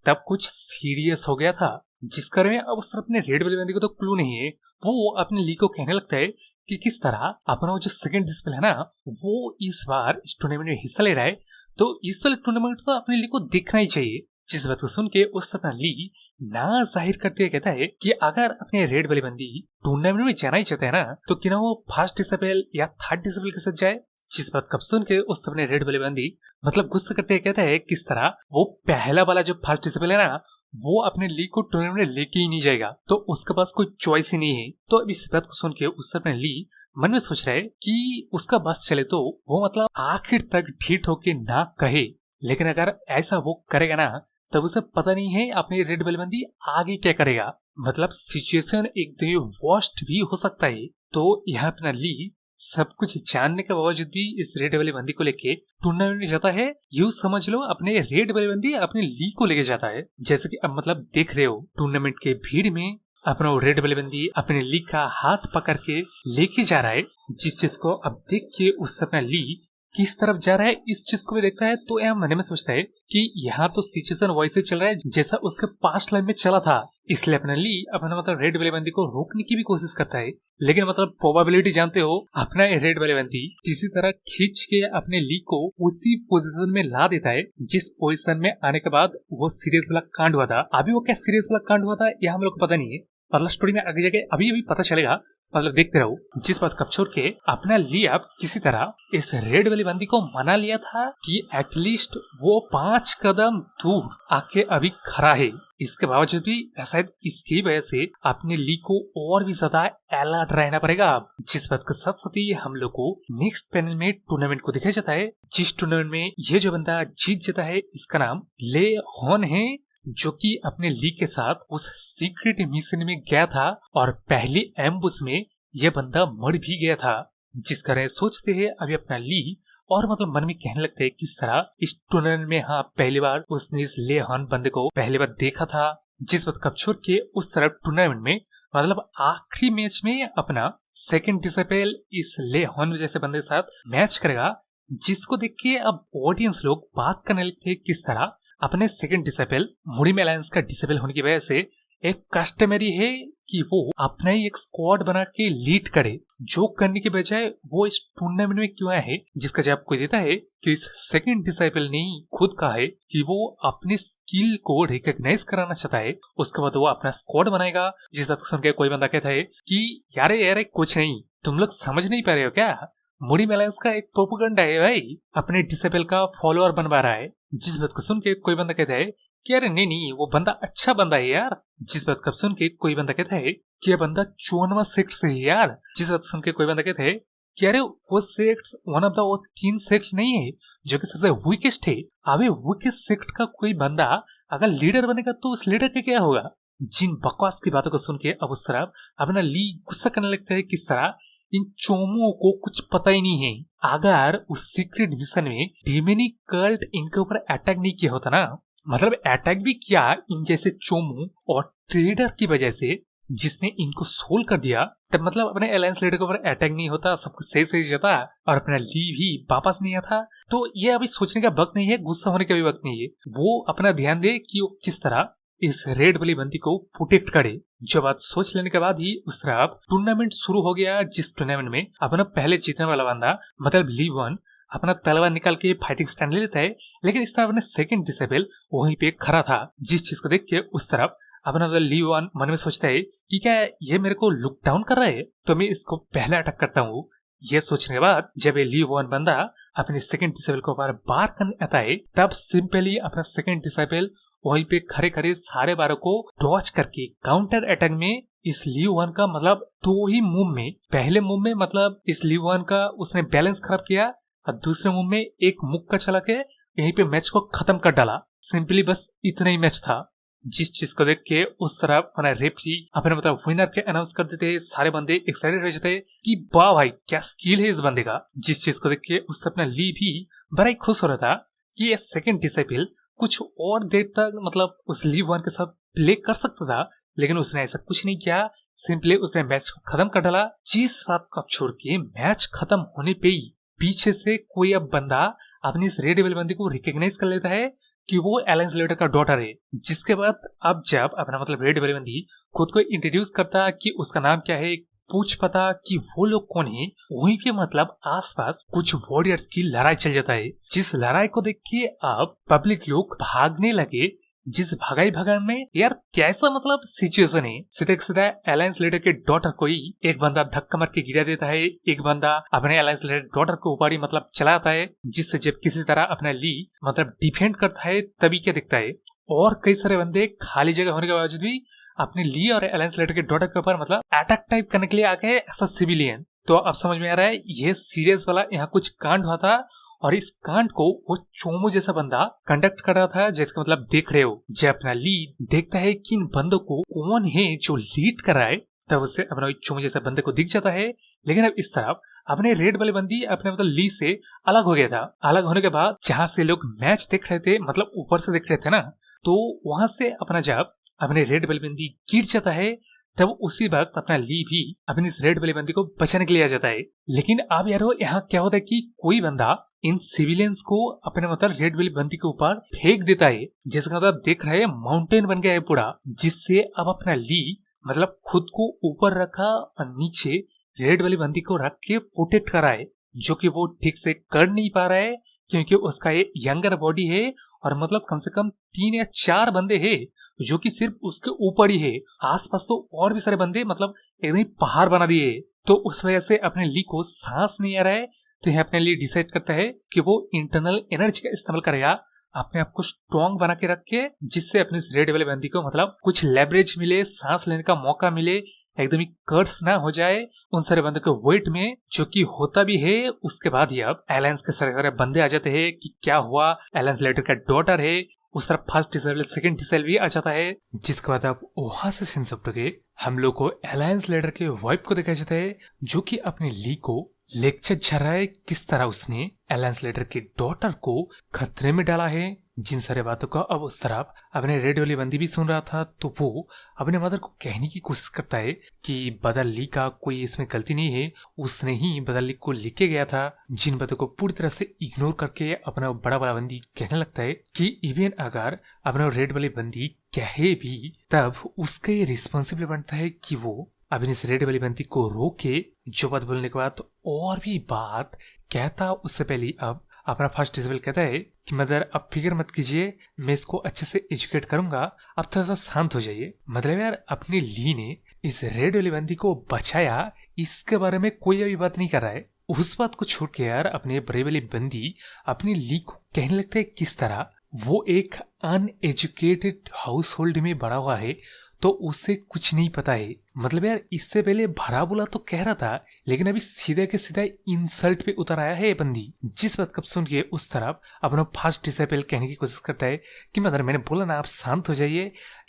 तब कुछ सीरियस हो गया था, जिस कारण अब उस तरफ अपने रेड वाले बंदी को तो क्लू नहीं है। वो अपने लीग को कहने लगता है कि किस तरह अपना जो सेकंड डिस्प्ले है ना वो इस बार इस टूर्नामेंट में हिस्सा ले रहा है, तो इस वाले टूर्नामेंट तो अपने लीग को देखना ही चाहिए। जिस बात को सुन के उस तरह ली ना जाहिर करते हुए कहता है कि अगर अपने रेड वाली बंदी टूर्नामेंट में जाना ही चाहते हैं ना, तो क्यों ना वो फर्स्ट डिसेबल या थर्ड डिसेबल के साथ जाए। जिस बात कब सुन के उस अपने रेड वाली बंदी मतलब गुस्सा करते हुए कहता है किस तरह वो पहला वाला जो फर्स्ट डिसेबल है ना, वो अपने ली को टूर्नामेंट में लेके ही नहीं जाएगा, तो उसके पास कोई चॉइस ही नहीं है। तो अब इस बात को सुन के उस अपने ली मन में सोच रहा है कि उसका बस चले तो वो मतलब आखिर तक ढीठ होके ना कहे, लेकिन अगर ऐसा वो करेगा ना, तब उसे पता नहीं है अपनी रेड बल्लेबंदी आगे क्या करेगा। मतलब सिचुएशन एकदम वर्स्ट भी हो सकता है। तो यहाँ अपना ली सब कुछ जानने के बावजूद भी इस रेड वाली बंदी को लेके टूर्नामेंट में जाता है। यूं समझ लो अपने रेड वाली बंदी अपने ली को लेके जाता है। जैसे कि अब मतलब देख रहे हो टूर्नामेंट के भीड़ में अपना रेड वाली बंदी अपने ली का हाथ पकड़ के लेके जा रहा है। जिस चीज को अब देख के उससे अपना ली किस तरफ जा रहा है इस चीज को भी देखता है, तो यह मन में सोचता है कि यहाँ तो सिचुएशन वैसे चल रहा है जैसा उसके पास्ट लाइफ में चला था। इसलिए अपना ली अपना मतलब रेड वाली बंदी को रोकने की भी कोशिश करता है, लेकिन मतलब प्रोबेबिलिटी जानते हो अपना रेड वाली बंदी किसी तरह खींच के अपने ली को उसी पोजीशन में ला देता है जिस पोजीशन में आने के बाद वो सीरियस वाला कांड हुआ था। अभी वो क्या सीरियस वाला कांड हुआ था यह हम लोग को पता नहीं है, मतलब स्टोरी में आगे जाके अभी अभी पता चलेगा, मतलब देखते रहो। जिस बात कब छोड़ के अपना ली अब किसी तरह इस रेड वाली बंदी को मना लिया था कि एटलीस्ट वो 5 कदम दूर आके अभी खड़ा है। इसके बावजूद भी शायद इसकी वजह से अपने ली को और भी ज्यादा अलर्ट रहना पड़ेगा। जिस बात के साथ साथ ही हम लोग को नेक्स्ट पैनल में टूर्नामेंट को दिखाया जाता है, जिस टूर्नामेंट में ये जो बंदा जीत जाता है इसका नाम ले हॉन है, जो कि अपने ली के साथ उस सीक्रेट मिशन में गया था और पहली एम्बुश में यह बंदा मर भी गया था। जिस कारण सोचते हैं अभी अपना ली और मतलब मन में कहने लगते हैं किस तरह इस टूर्नामेंट में हाँ पहली बार उसने इस ले हॉन बंदे को पहली बार देखा था। जिस बात कब छोड़ के उस तरफ टूर्नामेंट में मतलब आखिरी मैच में अपना सेकंड डिसेबल इस ले हॉन जैसे बंदे के साथ मैच करेगा, जिसको देख के अब ऑडियंस लोग बात करने लगते हैं किस तरह अपने सेकंड डिसेबल मुरिम अलायंस का डिसेबल होने की वजह से एक कस्टमरी है कि वो अपना ही एक स्क्वाड बना के लीड करे, जो करने के बजाय वो इस टूर्नामेंट में क्यों आया है, जिसका जवाब कोई देता है कि इस सेकंड डिसेबल ने खुद कहा है कि वो अपने स्किल को रिकॉग्नाइज कराना चाहता है, उसके बाद वो अपना स्क्वाड बनाएगा। जिस बात सुन के कोई बंदा कहता है कि यार कुछ नहीं, तुम लोग समझ नहीं पा रहे हो क्या, मुरिम अलायंस का एक प्रोपेगेंडा है भाई, अपने डिसेबल का फॉलोअर बनवा रहा है। जिस बात को सुन के कोई बंदा कहता है कि अरे नहीं वो बंदा अच्छा बंदा है यार। जिस बात को सुन के कोई बंदा कहता है कि यह बंदा 54वां सेक्ट से है यार। जिस बात सुन के कोई बंदा कहता है कि अरे वो सेक्ट वन ऑफ द वो 3 सेक्ट नहीं है जो कि सबसे वीकेस्ट है। अबे वीकेस्ट सेक्ट का कोई बंदा अगर लीडर बनेगा तो उस लीडर का क्या होगा। जिन बकवास की बातों को सुन के अब उस तरफ अपना ली गुस्सा करने लगता है किस तरह इन चोमों को कुछ पता ही नहीं है। अगर उस सीक्रेट मिशन में डिमिनी कल्ट इनके ऊपर अटैक नहीं किया होता ना, मतलब अटैक भी किया इन जैसे चोमों और ट्रेडर की वजह से जिसने इनको सोल कर दिया, तब मतलब अपने अलायंस लीडर के ऊपर अटैक नहीं होता, सब कुछ सही सही जाता और अपना ली भी वापस नहीं आता। तो ये अभी सोचने का वक्त नहीं है, गुस्सा होने का भी वक्त नहीं है। वो अपना ध्यान दे कि वो किस तरह इस रेड वाली बंदी को प्रोटेक्ट करे। जो बात सोच लेने के बाद ही उस तरफ टूर्नामेंट शुरू हो गया, जिस टूर्नामेंट में अपना पहले जीतने वाला बंदा मतलब ली वन अपना तलवार निकाल के फाइटिंग स्टैंड ले लेता है, लेकिन इस तरफ अपने सेकंड डिसेबल वहीं पे खड़ा था। जिस चीज को देख के उस तरफ अपना ली वन मन में सोचता है कि क्या ये मेरे को लुक डाउन कर रहा है, तो मैं इसको पहले अटैक करता हूँ। ये सोचने के बाद जब ये ली वन बंदा अपने सेकंड डिसेबल को बार करने आता है, तब सिंपली अपना सेकंड डिसेबल वहीं पे खड़े खड़े सारे बारों को डॉच करके काउंटर अटैक में इस ली वन का मतलब 2 ही मूव में, पहले मूव में मतलब इस ली वन का उसने बैलेंस खराब किया और दूसरे मूव में एक मुक्का चला के यहीं पे मैच को खत्म कर डाला। सिंपली बस इतना ही मैच था। जिस चीज को देख के उस तरफ अपना रेफरी अपने मतलब विनर के अनाउंस कर देते, सारे बंदे एक्साइटेड हो जाते कि वाह भाई क्या स्किल है इस बंदे का। जिस चीज को देख के उससे अपना ली भी बड़ा ही खुश हो रहा था कि ये सेकंड डिसेबल कुछ और देर तक मतलब उस ली वन के साथ प्ले कर सकता था, लेकिन उसने ऐसा कुछ नहीं किया, सिंपली उसने मैच को खत्म कर डाला। जिस बात को छोड़ के मैच खत्म होने पे ही पीछे से कोई अब बंदा अपनी इस रेड वाली बंदी को रिकॉग्नाइज कर लेता है कि वो अलायंस लीडर का डॉटर है। जिसके बाद अब जब अपना मतलब रेड वाली बंदी खुद को इंट्रोड्यूस करता कि उसका नाम क्या है, पूछ पता कि वो लोग कौन है, वहीं पे मतलब आसपास कुछ वॉरियर्स की लड़ाई चल जाता है। जिस लड़ाई को देख के अब पब्लिक लोग भागने लगे, जिस भगाई भगान में यार कैसा मतलब सिचुएशन है, सीधे सीधा अलायंस लीडर के डॉटर को ही एक बंदा धक्का मार के गिरा देता है, एक बंदा अपने अलायंस लीडर डॉटर को ऊपर ही मतलब चलाता है, जिससे जब किसी तरह अपना ली मतलब डिफेंड करता है तभी क्या दिखता है और कई सारे बंदे खाली जगह होने के बावजूद भी अपने ली और अलायंस लीडर के डॉटर के ऊपर मतलब अटैक टाइप करने के लिए आ गए ऐसा सिविलियन। तो अब समझ में आ रहा है ये सीरियस वाला यहाँ कुछ कांड हुआ था और इस कांड को वो चोमो जैसा बंदा कंडक्ट कर रहा था, जैसे मतलब देख रहे हो जब अपना लीड देखता है कि इन बंदों को कौन है जो लीड कर रहा है, तब उससे अपना चोमो जैसा बंदे को दिख जाता है। लेकिन अब इस तरफ अपने रेड वाले बंदी अपने मतलब ली से अलग हो गया था। अलग होने के बाद जहाँ से लोग मैच देख रहे थे मतलब ऊपर से देख रहे थे ना, तो वहां से अपना जब अपने रेड वाले बंदी गिर जाता है तब उसी वक्त अपना ली भी अपनी इस रेड वाली बंदी को बचाने के लिए आ जाता है। लेकिन अब यारो यहाँ क्या होता है कि कोई बंदा इन सिविलियंस को अपने मतलब रेड वाली बंदी के ऊपर फेंक देता है, जैसे मतलब देख रहे हैं माउंटेन बन गया है पूरा, जिससे अब अपना ली मतलब खुद को ऊपर रखा और नीचे रेड वाली बंदी को रख के प्रोटेक्ट करा है, जो कि वो ठीक से कर नहीं पा रहा है क्योंकि उसका ये यंगर बॉडी है और मतलब कम से कम 3 या 4 बंदे हैं जो कि सिर्फ उसके ऊपर ही है। आसपास तो और भी सारे बंदे मतलब एकदम पहाड़ बना दिए, तो उस वजह से अपने ली को सांस नहीं आ रहा है। तो यह अपने लिए डिसाइड करता है कि वो इंटरनल एनर्जी का इस्तेमाल करेगा अपने आप को स्ट्रॉन्ग बना के रख के, जिससे अपने इस रेड वाले बंदी को मतलब कुछ लेवरेज मिले, सांस लेने का मौका मिले, एकदम ही कर्स ना हो जाए उन सारे बंदों के वेट में, जो कि होता भी है। उसके बाद ही अब एलायंस के सारे सारे बंदे आ जाते हैं कि क्या हुआ, एलायंस लीडर का डॉटर है, उस तरफ फर्स्ट डिसेबल सेकंड डिसेबल भी आ जाता है। जिसके बाद अब वहां से सीन सब के हम लोग को अलायंस लीडर के वाइफ को दिखाया जाता है, जो कि अपनी ली को लेक्चर झा रहा है किस तरह उसने अलायंस लीडर की डॉटर को खतरे में डाला है। जिन सारे बातों का अब उस तरफ अपने रेड वाली बंदी भी सुन रहा था, तो वो अपने मदर को कहने की कोशिश करता है कि बदल ली का कोई इसमें गलती नहीं है, उसने ही बदल ली को लिख के गया था। जिन बातों को पूरी तरह से इग्नोर करके अपना बड़ा बड़ा बंदी कहने लगता है कि इवन अगर अपना रेड वाली बंदी कहे भी तब उसका ये रिस्पॉन्सिबल बनता है कि वो अब इस रेड वाली बंदी को रोके, जो बात बोलने के बाद और भी बात कहता उससे पहले अब अपना फर्स्ट डिसेबल कहता है कि मदर अब फिक्र मत कीजिए, मैं इसको अच्छे से एजुकेट करूंगा, अब थोड़ा सा शांत हो जाइए। मतलब यार अपनी ली ने इस रेड वाली बंदी को बचाया, इसके बारे में कोई अभी बात नहीं कर रहा है। उस बात को छोड़ के यार अपने बड़े वाली बंदी अपनी ली को कहने लगता है किस तरह वो एक अनएजुकेटेड हाउस होल्ड में बड़ा हुआ है, तो उसे कुछ नहीं पता है। मतलब यार इससे पहले भरा बुला तो कह रहा था, लेकिन अभी सीधे के सीधा इंसल्ट पे उतर आया है ये बंदी। जिस बात कब सुन के उस तरफ अपना फर्स्ट डिसेबल कहने की कोशिश करता है कि मदर मैंने बोला ना आप शांत हो जाइए,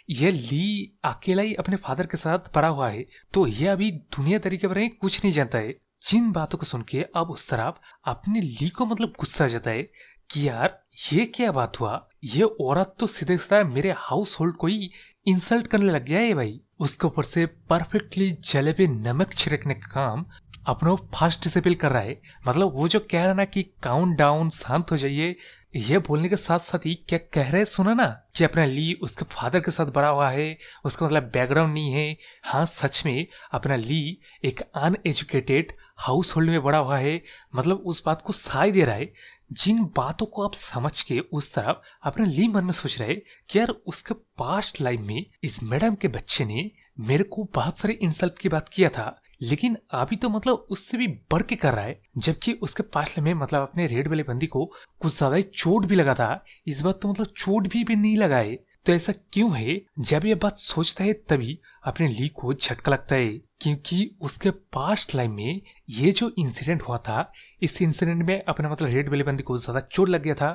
ये ली अकेला ही अपने फादर के साथ पड़ा हुआ है, तो ये अभी दुनियादारी के बारे में कुछ नहीं जानता है। जिन बातों को सुन के अब उस तरफ अपने ली को मतलब गुस्सा आ जाता है कि यार ये क्या बात हुआ, ये औरत तो सीधे सीधा मेरे हाउस होल्ड को ही इंसल्ट करने लग गया है भाई। उसके ऊपर से परफेक्टली जले पे नमक छिड़कने का काम अपना फर्स्ट डिसेबल कर रहा है। मतलब वो जो कह रहा ना कि काउंट डाउन शांत हो जाइए, ये बोलने के साथ साथ ही क्या कह रहे सुना ना कि अपना ली उसके फादर के साथ बड़ा हुआ है, उसका मतलब बैकग्राउंड नहीं है। हाँ सच में अपना ली एक अनएजुकेटेड हाउस होल्ड में बड़ा हुआ है, मतलब उस बात को साय दे रहा है। जिन बातों को आप समझ के उस तरफ अपने ली मन में सोच रहे कि यार उसके पास्ट लाइफ में इस मैडम के बच्चे ने मेरे को बहुत सारे इंसल्ट की बात किया था, लेकिन अभी तो मतलब उससे भी बढ़ के कर रहा है, जबकि उसके पास्ट लाइफ में मतलब अपने रेड वाले बंदी को कुछ ज्यादा ही चोट भी लगा था। इस बात तो मतलब चोट भी नहीं लगा है, तो ऐसा क्यों है? जब ये बात सोचता है तभी अपने ली को झटका लगता है, क्योंकि उसके पास्ट लाइफ में ये जो इंसिडेंट हुआ था, इस इंसिडेंट में अपने मतलब रेड वाली बंदी को ज्यादा चोट लग गया था।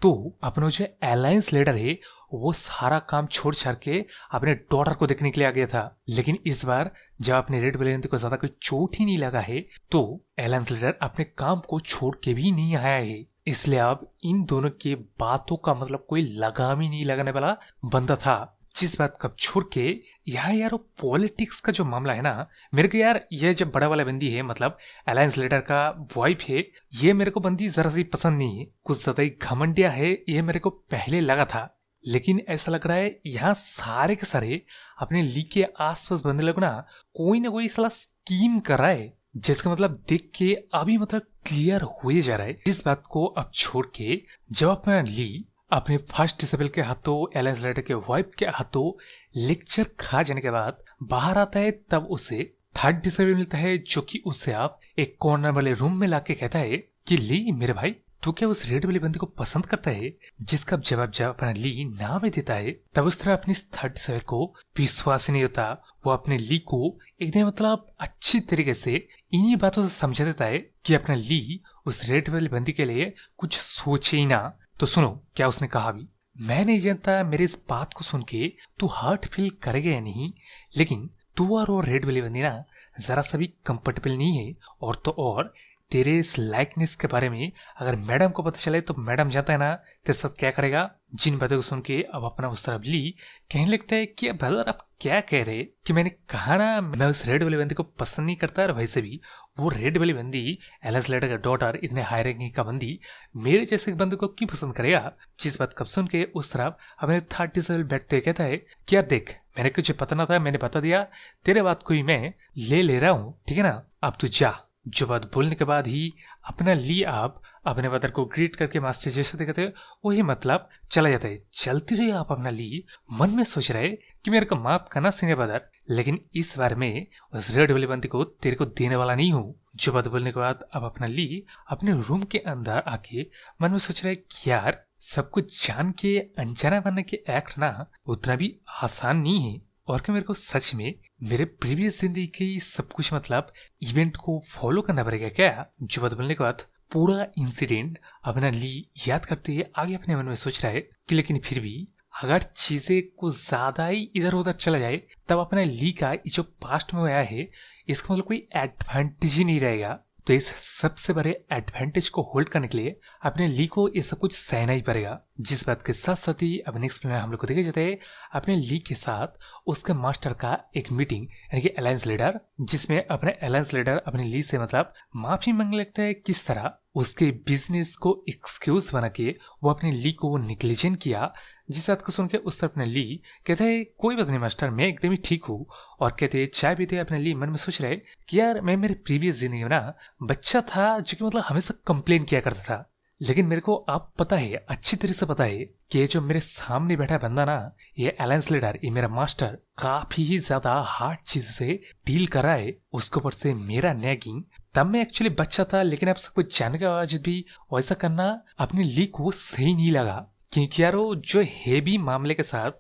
तो अपना जो अलायंस लीडर है वो सारा काम छोड़ छाड़ के अपने डॉटर को देखने के लिए आ गया था। लेकिन इस बार जब अपने रेड वाली बंदी को ज्यादा कोई चोट ही नहीं लगा है, तो अलायंस लीडर अपने काम को छोड़ के भी नहीं आया है। इसलिए अब इन दोनों के बातों का मतलब कोई लगाम ही नहीं लगाने वाला बंदा था। जिस बात का छोड़ के यहाँ यार पॉलिटिक्स का जो मामला है ना, मेरे को यार ये जब बड़ा वाला बंदी है मतलब अलायंस लीडर का वाइफ है, ये मेरे को बंदी जरा सी पसंद नहीं है, कुछ ज्यादा ही घमंडिया है, ये मेरे को पहले लगा था। लेकिन ऐसा लग रहा है यहाँ सारे के सारे अपने ली के आसपास बंदे लोग ना कोई साला स्कीम कर रहा है, जिसका मतलब देख के अभी मतलब क्लियर हुए जा रहा है। इस बात को अब छोड़ के जब अपना ली अपने फर्स्ट डिसेबल के हाथों एलेंस लेटर के वाइफ के हाथों लेक्चर खा जाने के बाद बाहर आता है, तब उसे थर्ड डिसेबल मिलता है जो कि उसे आप एक कॉर्नर वाले रूम में लाके कहता है कि ली मेरे भाई, तू क्या उस रेड वाली बंदी को पसंद करता है? जिसका जवाब जब अपना ली ना में देता है, तब उस तरह अपनी थर्ड डिसेबल को विश्वास ही नहीं होता। वो अपने ली को एकदम मतलब अच्छी तरीके से इन्हीं बातों से समझा देता है कि अपना ली उस रेड वाली बंदी के लिए कुछ सोचे ही ना। तो सुनो क्या उसने कहा भी। मैं नहीं जानता मेरे इस बात को सुन के तू हर्ट फील करेगा या नहीं, लेकिन तू और वो रेड वाली बंदी ना जरा सा भी कंफर्टेबल नहीं है। और तो और तेरे इस लाइकनेस के बारे में अगर मैडम को पता चले तो मैडम जानता है ना तेरे साथ क्या करेगा। जिन बातों को सुन के अब अपना उस तरफ ली कहने लगता है कि ब्रदर आप क्या कह रहे कि मैंने कहा ना मैं उस रेड वाली बंदी को पसंद नहीं करता, और वैसे भी वो रेड वाली बंदी एलेंस लेटर का डॉटर इतने हाई रैंकिंग का बंदी मेरे जैसे बंदे को क्यों पसंद करेगा। जिस बात कब सुन के उस तरफ अपने थर्ड डिसेबल बैठते हुए कहता है कि यार देख मैंने कुछ पता ना था, मैंने बता दिया, तेरे बात को ही मैं ले रहा हूँ, ठीक है ना, अब तू जा। जो बात बोलने के बाद ही अपना ली आप अपने ब्रदर को ग्रीट करके मास्टर जैसे देखते वही मतलब चला जाता है। चलते हुए आप अपना ली मन में सोच रहे कि मेरे को माफ करना सीनियर ब्रदर, लेकिन इस बार में उस रेड वाली बंदी को तेरे को देने वाला नहीं हूँ। जो बात बोलने के बाद अब अपना ली अपने रूम के अंदर आके मन में सोच रहा है कि यार सब कुछ जान के अनजाना बनने के एक्ट ना उतना भी आसान नहीं है, और कि मेरे को सच में मेरे प्रीवियस जिंदगी की सब कुछ मतलब इवेंट को फॉलो करना पड़ेगा क्या। जो बात बोलने के बाद पूरा इंसिडेंट अपना ली याद करते हुए आगे अपने मन में सोच रहा है कि लेकिन फिर भी अगर चीजें कुछ ज्यादा ही इधर उधर चला जाए तब अपना ली का जो पास्ट में आया है इसका मतलब कोई एडवांटेज ही नहीं रहेगा। तो इस सबसे बड़े एडवांटेज को होल्ड करने के लिए अपने ली को ये सब कुछ सहना ही पड़ेगा। जिस बात के साथ साथ ही अब नेक्स्ट में हम लोग को देखे जाते हैं अपने ली के साथ उसके मास्टर का एक मीटिंग यानी कि अलायंस लीडर, जिसमें अपने अलायंस लीडर अपने ली से मतलब माफी मांगने लगता है किस तरह उसके बिजनेस को एक्सक्यूज बना के वो अपने ली को निग्लिजेंट किया। जिस बात को सुन के उस तरफ अपने ली कहते हैं कोई बात नहीं मास्टर मैं एकदम ही ठीक हूँ, और कहते चाय पीते अपने ली मन में सोच रहे कि यार मैं मेरे प्रीवियस जिंदगी में ना बच्चा था जो कि मतलब हमेशा कंप्लेन किया करता था, लेकिन मेरे को अब पता है अच्छी तरह से पता है कि ये जो मेरे सामने बैठा बंदा ना ये अलायंस लीडर ये मेरा मास्टर काफी ही ज्यादा हार्ड चीज से डील कर रहा है। उसके ऊपर से मेरा नैगिंग, तब मैं एक्चुअली बच्चा था लेकिन अब सब कुछ जानने के बावजूद भी वैसा करना अपने ली को सही नहीं लगा, क्योंकि यार वो जो हेवी मामले के साथ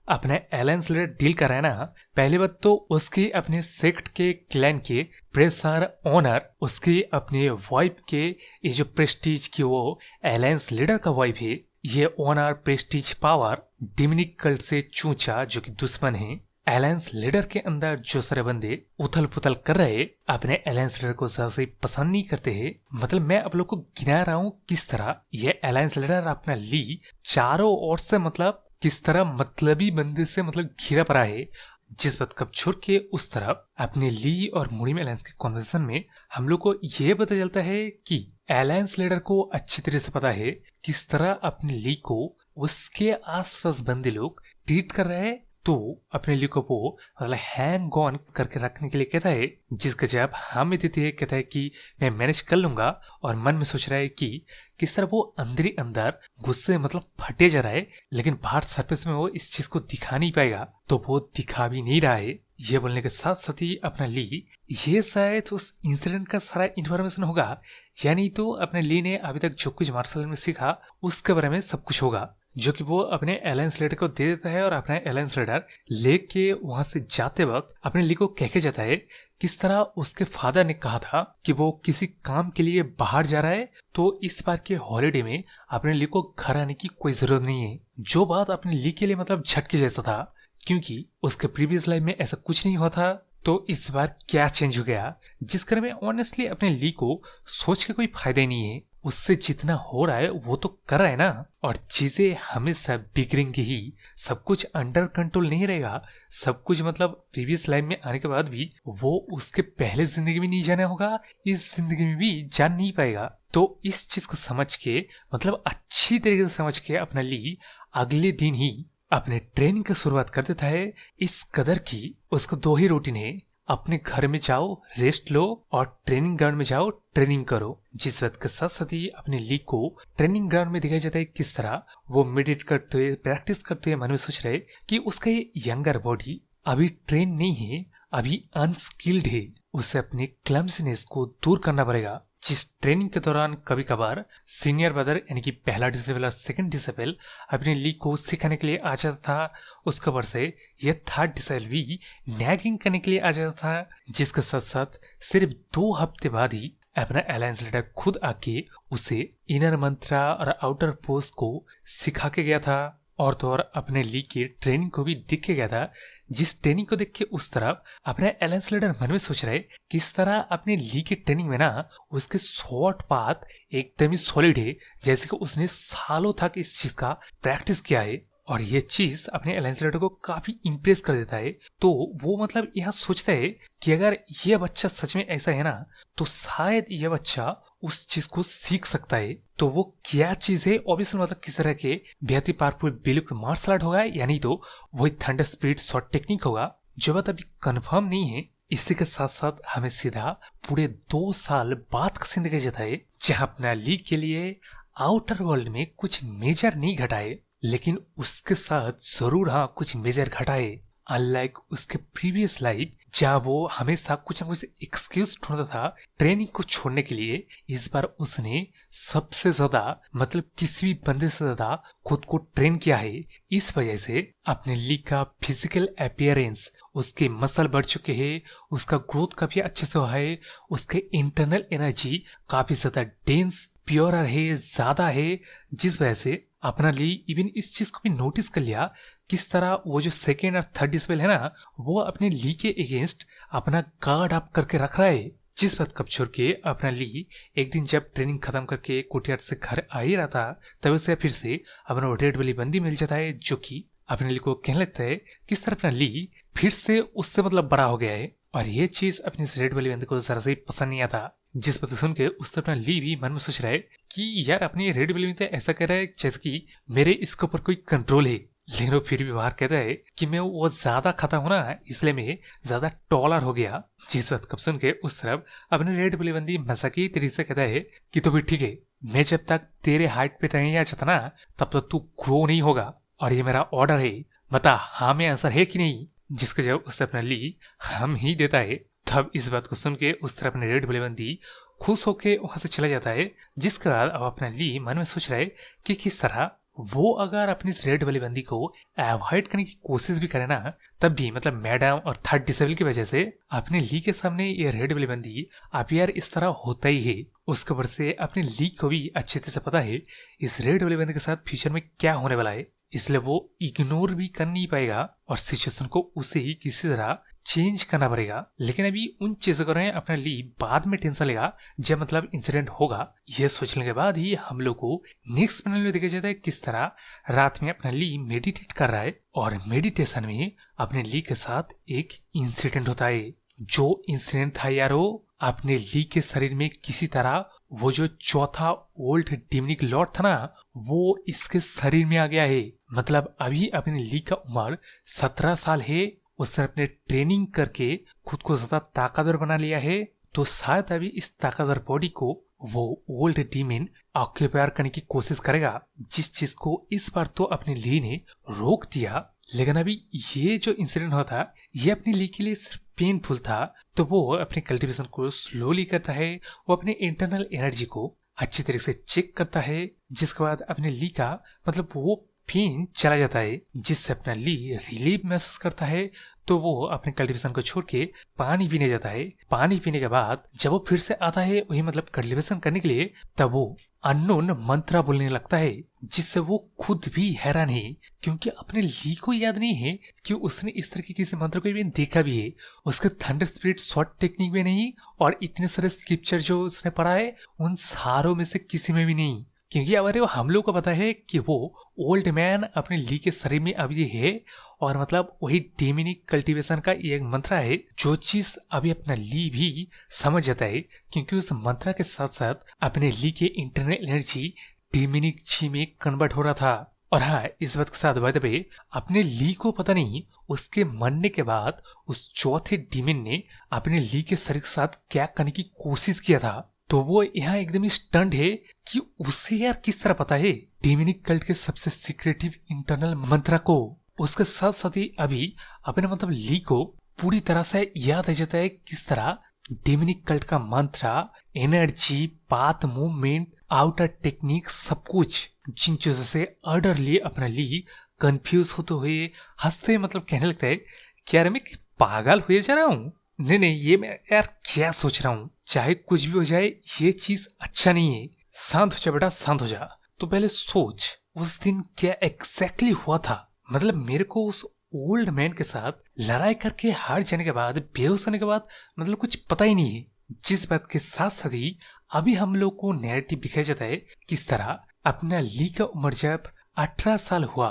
अपने अलायंस लीडर डील कर रहा है ना, पहली बात तो उसकी अपने सेक्ट के क्लैन के प्रेशर ऑनर, उसकी अपने वाइफ के ये जो प्रेस्टीज की वो अलायंस लीडर का वाइफ है, ये ऑनर प्रेस्टीज पावर डिमिनिक कल्ट से चूचा जो कि दुश्मन है। अलायंस लीडर के अंदर जो सारे बंदे उथल पुथल कर रहे अपने अलायंस लीडर को ज्यादा से पसंद नहीं करते हैं। मतलब मैं आप लोग को गिना रहा हूँ किस तरह ये अलायंस लीडर अपना ली चारों ओर से मतलब किस तरह मतलबी बंदे से मतलब घिरा पड़ा है। जिस बात कब छोड़ के उस तरफ अपने ली और मुड़ीम अलायंस के कॉन्वर्सेशन में हम लोग को यह पता चलता है कि अलायंस लीडर को अच्छी तरह से पता है किस तरह अपने ली को उसके आसपास बंदे लोग ट्रीट कर रहे हैं। तो अपने लिए को वो मतलब हैंग ऑन करके रखने के लिए कहता है, जिसका जवाब हामी देती है, कहता है कि मैं मैनेज कर लूंगा, और मन में सोच रहा है कि किस तरह वो अंदर ही अंदर गुस्से मतलब फटे जा रहा है, लेकिन बाहर सरफेस में वो इस चीज को दिखा नहीं पाएगा, तो वो दिखा भी नहीं रहा है। ये बोलने के साथ साथ ही अपना ली ये शायद उस इंसिडेंट का सारा इन्फॉर्मेशन होगा, यानी तो अपने ली ने अभी तक जो कुछ मार्शल आर्ट में सीखा उसके बारे में सब कुछ होगा, जो कि वो अपने अलायंस लीडर को दे देता है। और अपने अलायंस लीडर लेके वहां से जाते वक्त अपने ली को कह के जाता है किस तरह उसके फादर ने कहा था कि वो किसी काम के लिए बाहर जा रहा है, तो इस बार के हॉलीडे में अपने ली को घर आने की कोई जरूरत नहीं है। जो बात अपने ली के लिए मतलब झटके जैसा था, क्योंकि उसके प्रीवियस लाइफ में ऐसा कुछ नहीं हुआ था, तो इस बार क्या चेंज हो गया, जिस कारण में ऑनेस्टली अपने ली को सोच के कोई फायदा ही नहीं है। उससे जितना हो रहा है वो तो कर रहा है ना, और चीजें हमेशा बिगड़ेंगी ही, सब कुछ अंडर कंट्रोल नहीं रहेगा। सब कुछ मतलब प्रीवियस लाइफ में आने के बाद भी वो उसके पहले जिंदगी में नहीं जाना होगा, इस जिंदगी में भी जान नहीं पाएगा। तो इस चीज को समझ के मतलब अच्छी तरीके से समझ के अपना ली अगले दिन ही अपने ट्रेनिंग की शुरुआत कर देता है। इस कदर की उसको दो ही रूटीन है, अपने घर में जाओ, रेस्ट लो और ट्रेनिंग ग्राउंड में जाओ, ट्रेनिंग करो। जिस बात के साथ साथ ही अपने ली को ट्रेनिंग ग्राउंड में दिखाया जाता है किस तरह वो मेडिटेट करते हुए, प्रैक्टिस करते हुए मन में सोच रहे कि उसका ये यंगर बॉडी अभी ट्रेन नहीं है, अभी अनस्किल्ड है, उसे अपने क्लम्सीनेस को दूर करना पड़ेगा। जिस ट्रेनिंग के दौरान कभी कभार सीनियर ब्रदर यानी कि पहला डिसेबल और सेकंड डिसेबल अपने ली को सिखाने के लिए आ जाता था, उसके ऊपर से ये थर्ड डिसेबल भी नैगिंग करने के लिए आ जाता था। जिसके साथ साथ सिर्फ 2 हफ्ते बाद ही अपना अलायंस लीडर खुद आके उसे इनर मंत्रा और आउटर पोस्ट को सिखा के गया था। और तो और अपने ली के ट्रेनिंग को भी दिख के गया था। जिस ट्रेनिंग को देख के उस तरफ अपने अलायंस लीडर मन में सोच रहे किस तरह अपने ली के ट्रेनिंग में ना उसके शॉर्ट पाथ एकदम ही सॉलिड है, जैसे कि उसने सालों तक इस चीज का प्रैक्टिस किया है। और ये चीज अपने अलायंस लीडर को काफी इंप्रेस कर देता है। तो वो मतलब यहाँ सोचता है कि अगर ये बच्चा सच में ऐसा है ना तो शायद ये बच्चा उस चीज को सीख सकता है। तो वो क्या चीज है, ऑब्वियसली मतलब किस तरह के बेहद ही पावरफुल बिल्कुल मार्शल आर्ट होगा या नहीं तो वही थंडर स्पिरिट शॉर्ट टेक्निक होगा, जो बात अभी कंफर्म नहीं है। इसी के साथ साथ हमें सीधा पूरे 2 साल बाद का सीन दिखाया जाता है, जहां अपना लीग के लिए आउटर वर्ल्ड में कुछ मेजर नहीं घटाए, लेकिन उसके साथ जरूर हाँ कुछ मेजर घटाए। अनलाइक उसके प्रीवियस लाइफ जहाँ वो हमेशा कुछ न कुछ एक्सक्यूज ढूंढता था ट्रेनिंग को छोड़ने के लिए, इस बार उसने सबसे ज्यादा मतलब किसी भी बंदे से ज्यादा खुद को ट्रेन किया है। इस वजह से अपने ली का फिजिकल अपीयरेंस, उसके मसल बढ़ चुके हैं, उसका ग्रोथ काफी अच्छे से हुआ है, उसके इंटरनल एनर्जी काफी ज्यादा डेंस प्योरर है, ज्यादा है। जिस वजह से अपना ली इवन इस चीज को भी नोटिस कर लिया किस तरह वो जो सेकेंड और थर्ड डिसेबल है ना वो अपने ली के अगेंस्ट अपना गार्ड अप करके रख रहा है। जिस बात कब छोड़ के अपना ली एक दिन जब ट्रेनिंग खत्म करके कोर्टयार्ड से घर आ ही रहा था, तब उसे फिर से अपना रेड वाली बंदी मिल जाता है, जो कि अपने ली को कहने लगता है किस तरह अपना ली फिर से उससे मतलब बड़ा हो गया है। और ये चीज अपनी इस रेड वाली बंदी को जरा से पसंद नहीं आता। जिस बात सुन के उससे अपना ली भी मन में सोच रहा है कि यार अपनी रेड वाली बंदी ऐसा कह रहा है जैसे कि मेरे इसके ऊपर कोई कंट्रोल है, लेकिन वो फिर भी बाहर कहता है कि मैं वो ज्यादा खाता हूं ना इसलिए मैं ज्यादा टॉलर हो गया। जिस बात कब सुन के उस तरफ अपने रेड वाली बंदी मजाकी तरीके से कहता है कि तो भी ठीक है, मैं जब तक तेरे हाइट पे नहीं आ जाता ना तब तक तू ग्रो नहीं होगा, और ये मेरा ऑर्डर है, बता हाँ में आंसर है कि नहीं। जिसके जवाब उससे अपना ली हम ही देता है। तब इस बात को सुन के उस तरह अपने रेड वाली बंदी खुश होके वहां से चला जाता है। जिसके बाद अब अपना ली मन में सोच रहा है कि किस तरह वो अगर अपनी इस रेड वाली बंदी को अवॉइड करने की कोशिश भी करे ना तब भी मतलब मैडम और थर्ड डिसेबल की वजह से अपने ली के सामने ये रेड वाली बंदी अब यार इस तरह होता ही है। उसके ऊपर से अपने ली को भी अच्छी तरह से पता है इस रेड वाली बंदी के साथ फ्यूचर में क्या होने वाला है, इसलिए वो इग्नोर भी कर नहीं पाएगा और सिचुएशन को उसे ही किसी तरह चेंज करना पड़ेगा। लेकिन अभी उन चीजों को अपना ली बाद में टेंशन लेगा जब मतलब इंसिडेंट होगा। यह सोचने के बाद ही हम लोग को नेक्स्ट पैनल में देखा जाता है किस तरह रात में अपना ली मेडिटेट कर रहा है और मेडिटेशन में अपने ली के साथ एक इंसिडेंट होता है। जो इंसिडेंट था यारो अपने ली के शरीर में किसी तरह वो जो चौथा ओल्ड डिमनिक लॉर्ड था ना वो इसके शरीर में आ गया है। मतलब अभी अपने ली का उम्र 17 साल है, उसने अपने ट्रेनिंग करके खुद को ज्यादा ताकतवर बना लिया है। तो शायद अभी इस ताकतवर बॉडी को वो ओल्ड डीमन ऑक्यूपायर करने की कोशिश करेगा, जिस चीज को इस बार तो अपने ली ने रोक दिया। लेकिन अभी ये जो इंसिडेंट हुआ था ये अपने ली के लिए सिर्फ पेनफुल था, तो वो अपने कल्टीवेशन को स्लोली करता है, वो अपने इंटरनल एनर्जी को अच्छी तरीके से चेक करता है। जिसके बाद अपने ली का मतलब वो पेन चला जाता है, जिससे अपना ली रिलीफ महसूस करता है। तो वो अपने कल्टीवेशन को छोड़ के पानी पीने जाता है। पानी पीने के बाद जब वो फिर से आता है वही मतलब कल्टीवेशन करने के लिए, तब वो अननोन मंत्र बोलने लगता है, जिससे वो खुद भी हैरान है क्योंकि अपने ली को याद नहीं है कि उसने इस तरह के किसी मंत्र को भी देखा भी है। उसके थंडर स्पिरिट शॉर्ट टेक्निक में नहीं और इतने सारे स्क्रिप्चर जो उसने पढ़ा है उन सारों में से किसी में भी नहीं, क्योंकि अरे हम लोग को पता है कि वो ओल्ड मैन अपने ली के शरीर में अभी है और मतलब वही डेमिनिक कल्टीवेशन का एक मंत्र है, जो चीज अभी अपना ली भी समझ जाता है क्योंकि उस मंत्र के साथ साथ अपने ली के इंटरनल एनर्जी डेमिनिक ची में कन्वर्ट हो रहा था। और हाँ, इस बात के साथ बाय द वे, अपने ली को पता नहीं उसके मरने के बाद उस चौथे डीमन ने अपने ली के शरीर के साथ क्या करने की कोशिश किया था। तो वो यहाँ एकदम ही स्टंड है कि उसे यार किस तरह पता है डेमोनिक कल्ट के सबसे सीक्रेटिव इंटरनल मंत्रा को। उसके साथ साथ ही अभी अपने मतलब ली को पूरी तरह से याद आ जाता है किस तरह डेमोनिक कल्ट का mantra, energy, path movement, outer technique, सब कुछ जिन चीजों से ऑर्डर लिए अपना ली कंफ्यूज होते हुए हंसते हुए मतलब कहने लगता है कि यार मैं पागल हुए जा रहा हूँ। नहीं नहीं, ये मैं यार क्या सोच रहा हूँ, चाहे कुछ भी हो जाए ये चीज अच्छा नहीं है। शांत हो जा बेटा, शांत हो जा। तो पहले सोच उस दिन क्या एग्जैक्टली हुआ था। मतलब मेरे को उस ओल्ड मैन के साथ लड़ाई करके हार जाने के बाद, बेहोश होने के बाद मतलब कुछ पता ही नहीं है। जिस बात के साथ साथ ही अभी हम लोग को नैरेटिव दिखाया जाता है किस तरह अपना ली का उम्र जब 18 साल हुआ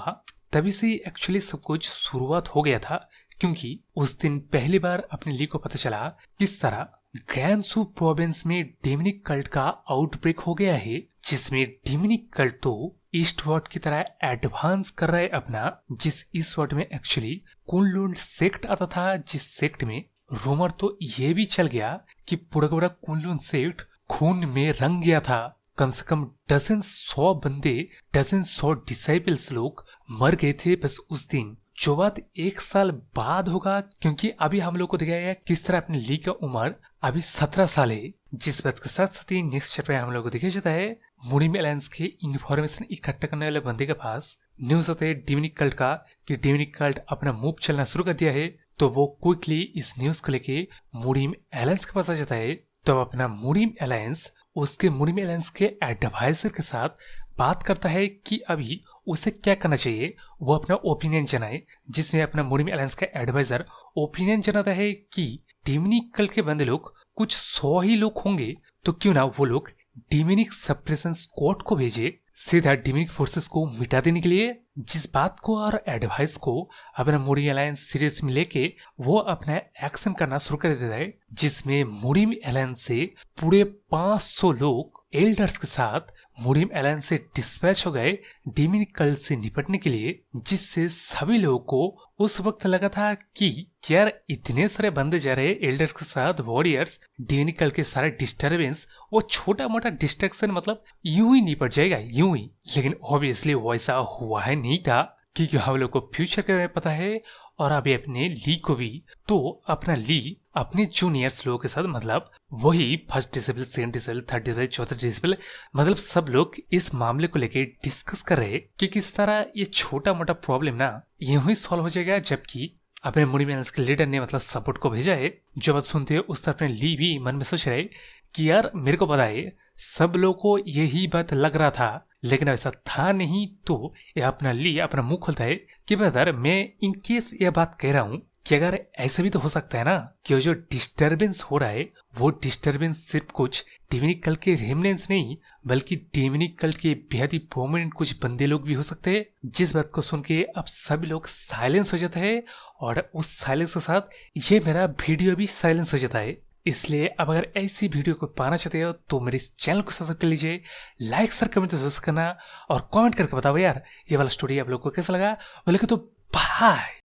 तभी से एक्चुअली सब कुछ शुरुआत हो गया था। क्योंकि उस दिन पहली बार अपने ली को पता चला किस तरह ग्रैंसू प्रोविंस में डेमोनिक कल्ट का आउटब्रेक हो गया है, जिसमें डेमोनिक कल्ट तो ईस्टवर्ड की तरह एडवांस कर रहा है अपना। जिस ईस्टवर्ड में एक्चुअली कुनलुन सेक्ट आता था, जिस सेक्ट में रूमर तो ये भी चल गया कि पूरा का पूरा कुनलुन सेक्ट खून में रंग गया था। कम से कम डजन 100 बंदे, डजन 100 डिसाइपल्स लोग मर गए थे बस उस दिन। जो बात 1 साल बाद होगा, क्योंकि अभी हम लोग को दिखाया गया किस तरह अपने ली का उम्र अभी 17 साल है। जिस बात के साथ साथ ही नेक्स्ट चैप्टर में हम लोग को दिखाया जाता है मुरिम एलायंस के इन्फॉर्मेशन इकट्ठा करने वाले बंदे के पास न्यूज आता है डेमोनिक कल्ट का कि डेमोनिक कल्ट अपना मूव चलना शुरू कर दिया है। तो वो क्विकली इस न्यूज को लेके मुरिम एलायंस के पास आ जाता है। तो अपना मुरिम एलायंस उसके मुरिम एलायंस के एडवाइजर के साथ बात करता है कि अभी उसे क्या करना चाहिए, वो अपना ओपिनियन जनाए। जिसमें अपना मुरिम एलायंस का एडवाइजर ओपिनियन जनाता है कि डेमोनिक कल्ट के बंदे लोग कुछ 100 ही लोग होंगे, तो क्यों ना वो लोग डेमोनिक सप्रेशन स्क्वाड को भेजे सीधा डेमोनिक फोर्सेस को मिटा देने के लिए। जिस बात को और एडवाइस को अपना मुरिम एलायंस सीरियस में लेके वो अपना एक्शन करना शुरू कर देता है। जिसमें मुरिम एलायंस से पूरे 500 लोग एल्डर्स के साथ मुरिम एलायंस से डिस्पैच हो गए डेमोनिक कल्ट से निपटने के लिए। जिससे सभी लोगों को उस वक्त लगा था कि यार इतने सारे बंदे जा रहे एल्डर्स के साथ वॉरियर्स, डेमोनिक कल्ट के सारे डिस्टर्बेंस वो छोटा मोटा डिस्ट्रैक्शन मतलब यूं ही निपट जाएगा यूं ही। लेकिन ऑब्वियसली वैसा हुआ है नहीं था, क्योंकि हम लोग को फ्यूचर के बारे में पता है। और अभी अपने ली को भी तो अपना ली अपने जूनियर्स लोगों के साथ मतलब वही first disable, second disable, third disable, चौथा डिसेबल मतलब सब लोग इस मामले को लेके डिस्कस कर रहे कि किस तरह ये छोटा मोटा प्रॉब्लम ना यूं ही सॉल्व हो जाएगा। जबकि अपने मुरिम एलायंस के लीडर ने मतलब सपोर्ट को भेजा है। जो बात सुनते हैं उस तरफ अपने ली भी मन में सोच रहे कि यार मेरे को पता है सब लोगों को यही बात लग रहा था, लेकिन ऐसा था नहीं। तो ये अपना ली अपना मुंह खोलता है कि ब्रदर मैं इन केस ये बात कह रहा हूँ कि अगर ऐसा भी तो हो सकता है ना कि जो डिस्टरबेंस हो रहा है वो डिस्टरबेंस सिर्फ कुछ डेमोनिक कल्ट के रेमनेंस नहीं बल्कि डेमोनिक कल्ट के बेहद ही प्रोमिनेंट कुछ बंदे लोग भी हो सकते हैं। जिस बात को सुन के अब सभी लोग साइलेंस हो जाता है और उस साइलेंस के साथ ये मेरा वीडियो भी साइलेंस हो जाता है। इसलिए अब अगर ऐसी वीडियो को पाना चाहते हो तो मेरे इस चैनल को सब्सक्राइब कर लीजिए, लाइक सर कमेंट जरूर करना और कमेंट करके बताओ यार ये वाला स्टोरी आप लोग को कैसा लगा। बोले तो बाय।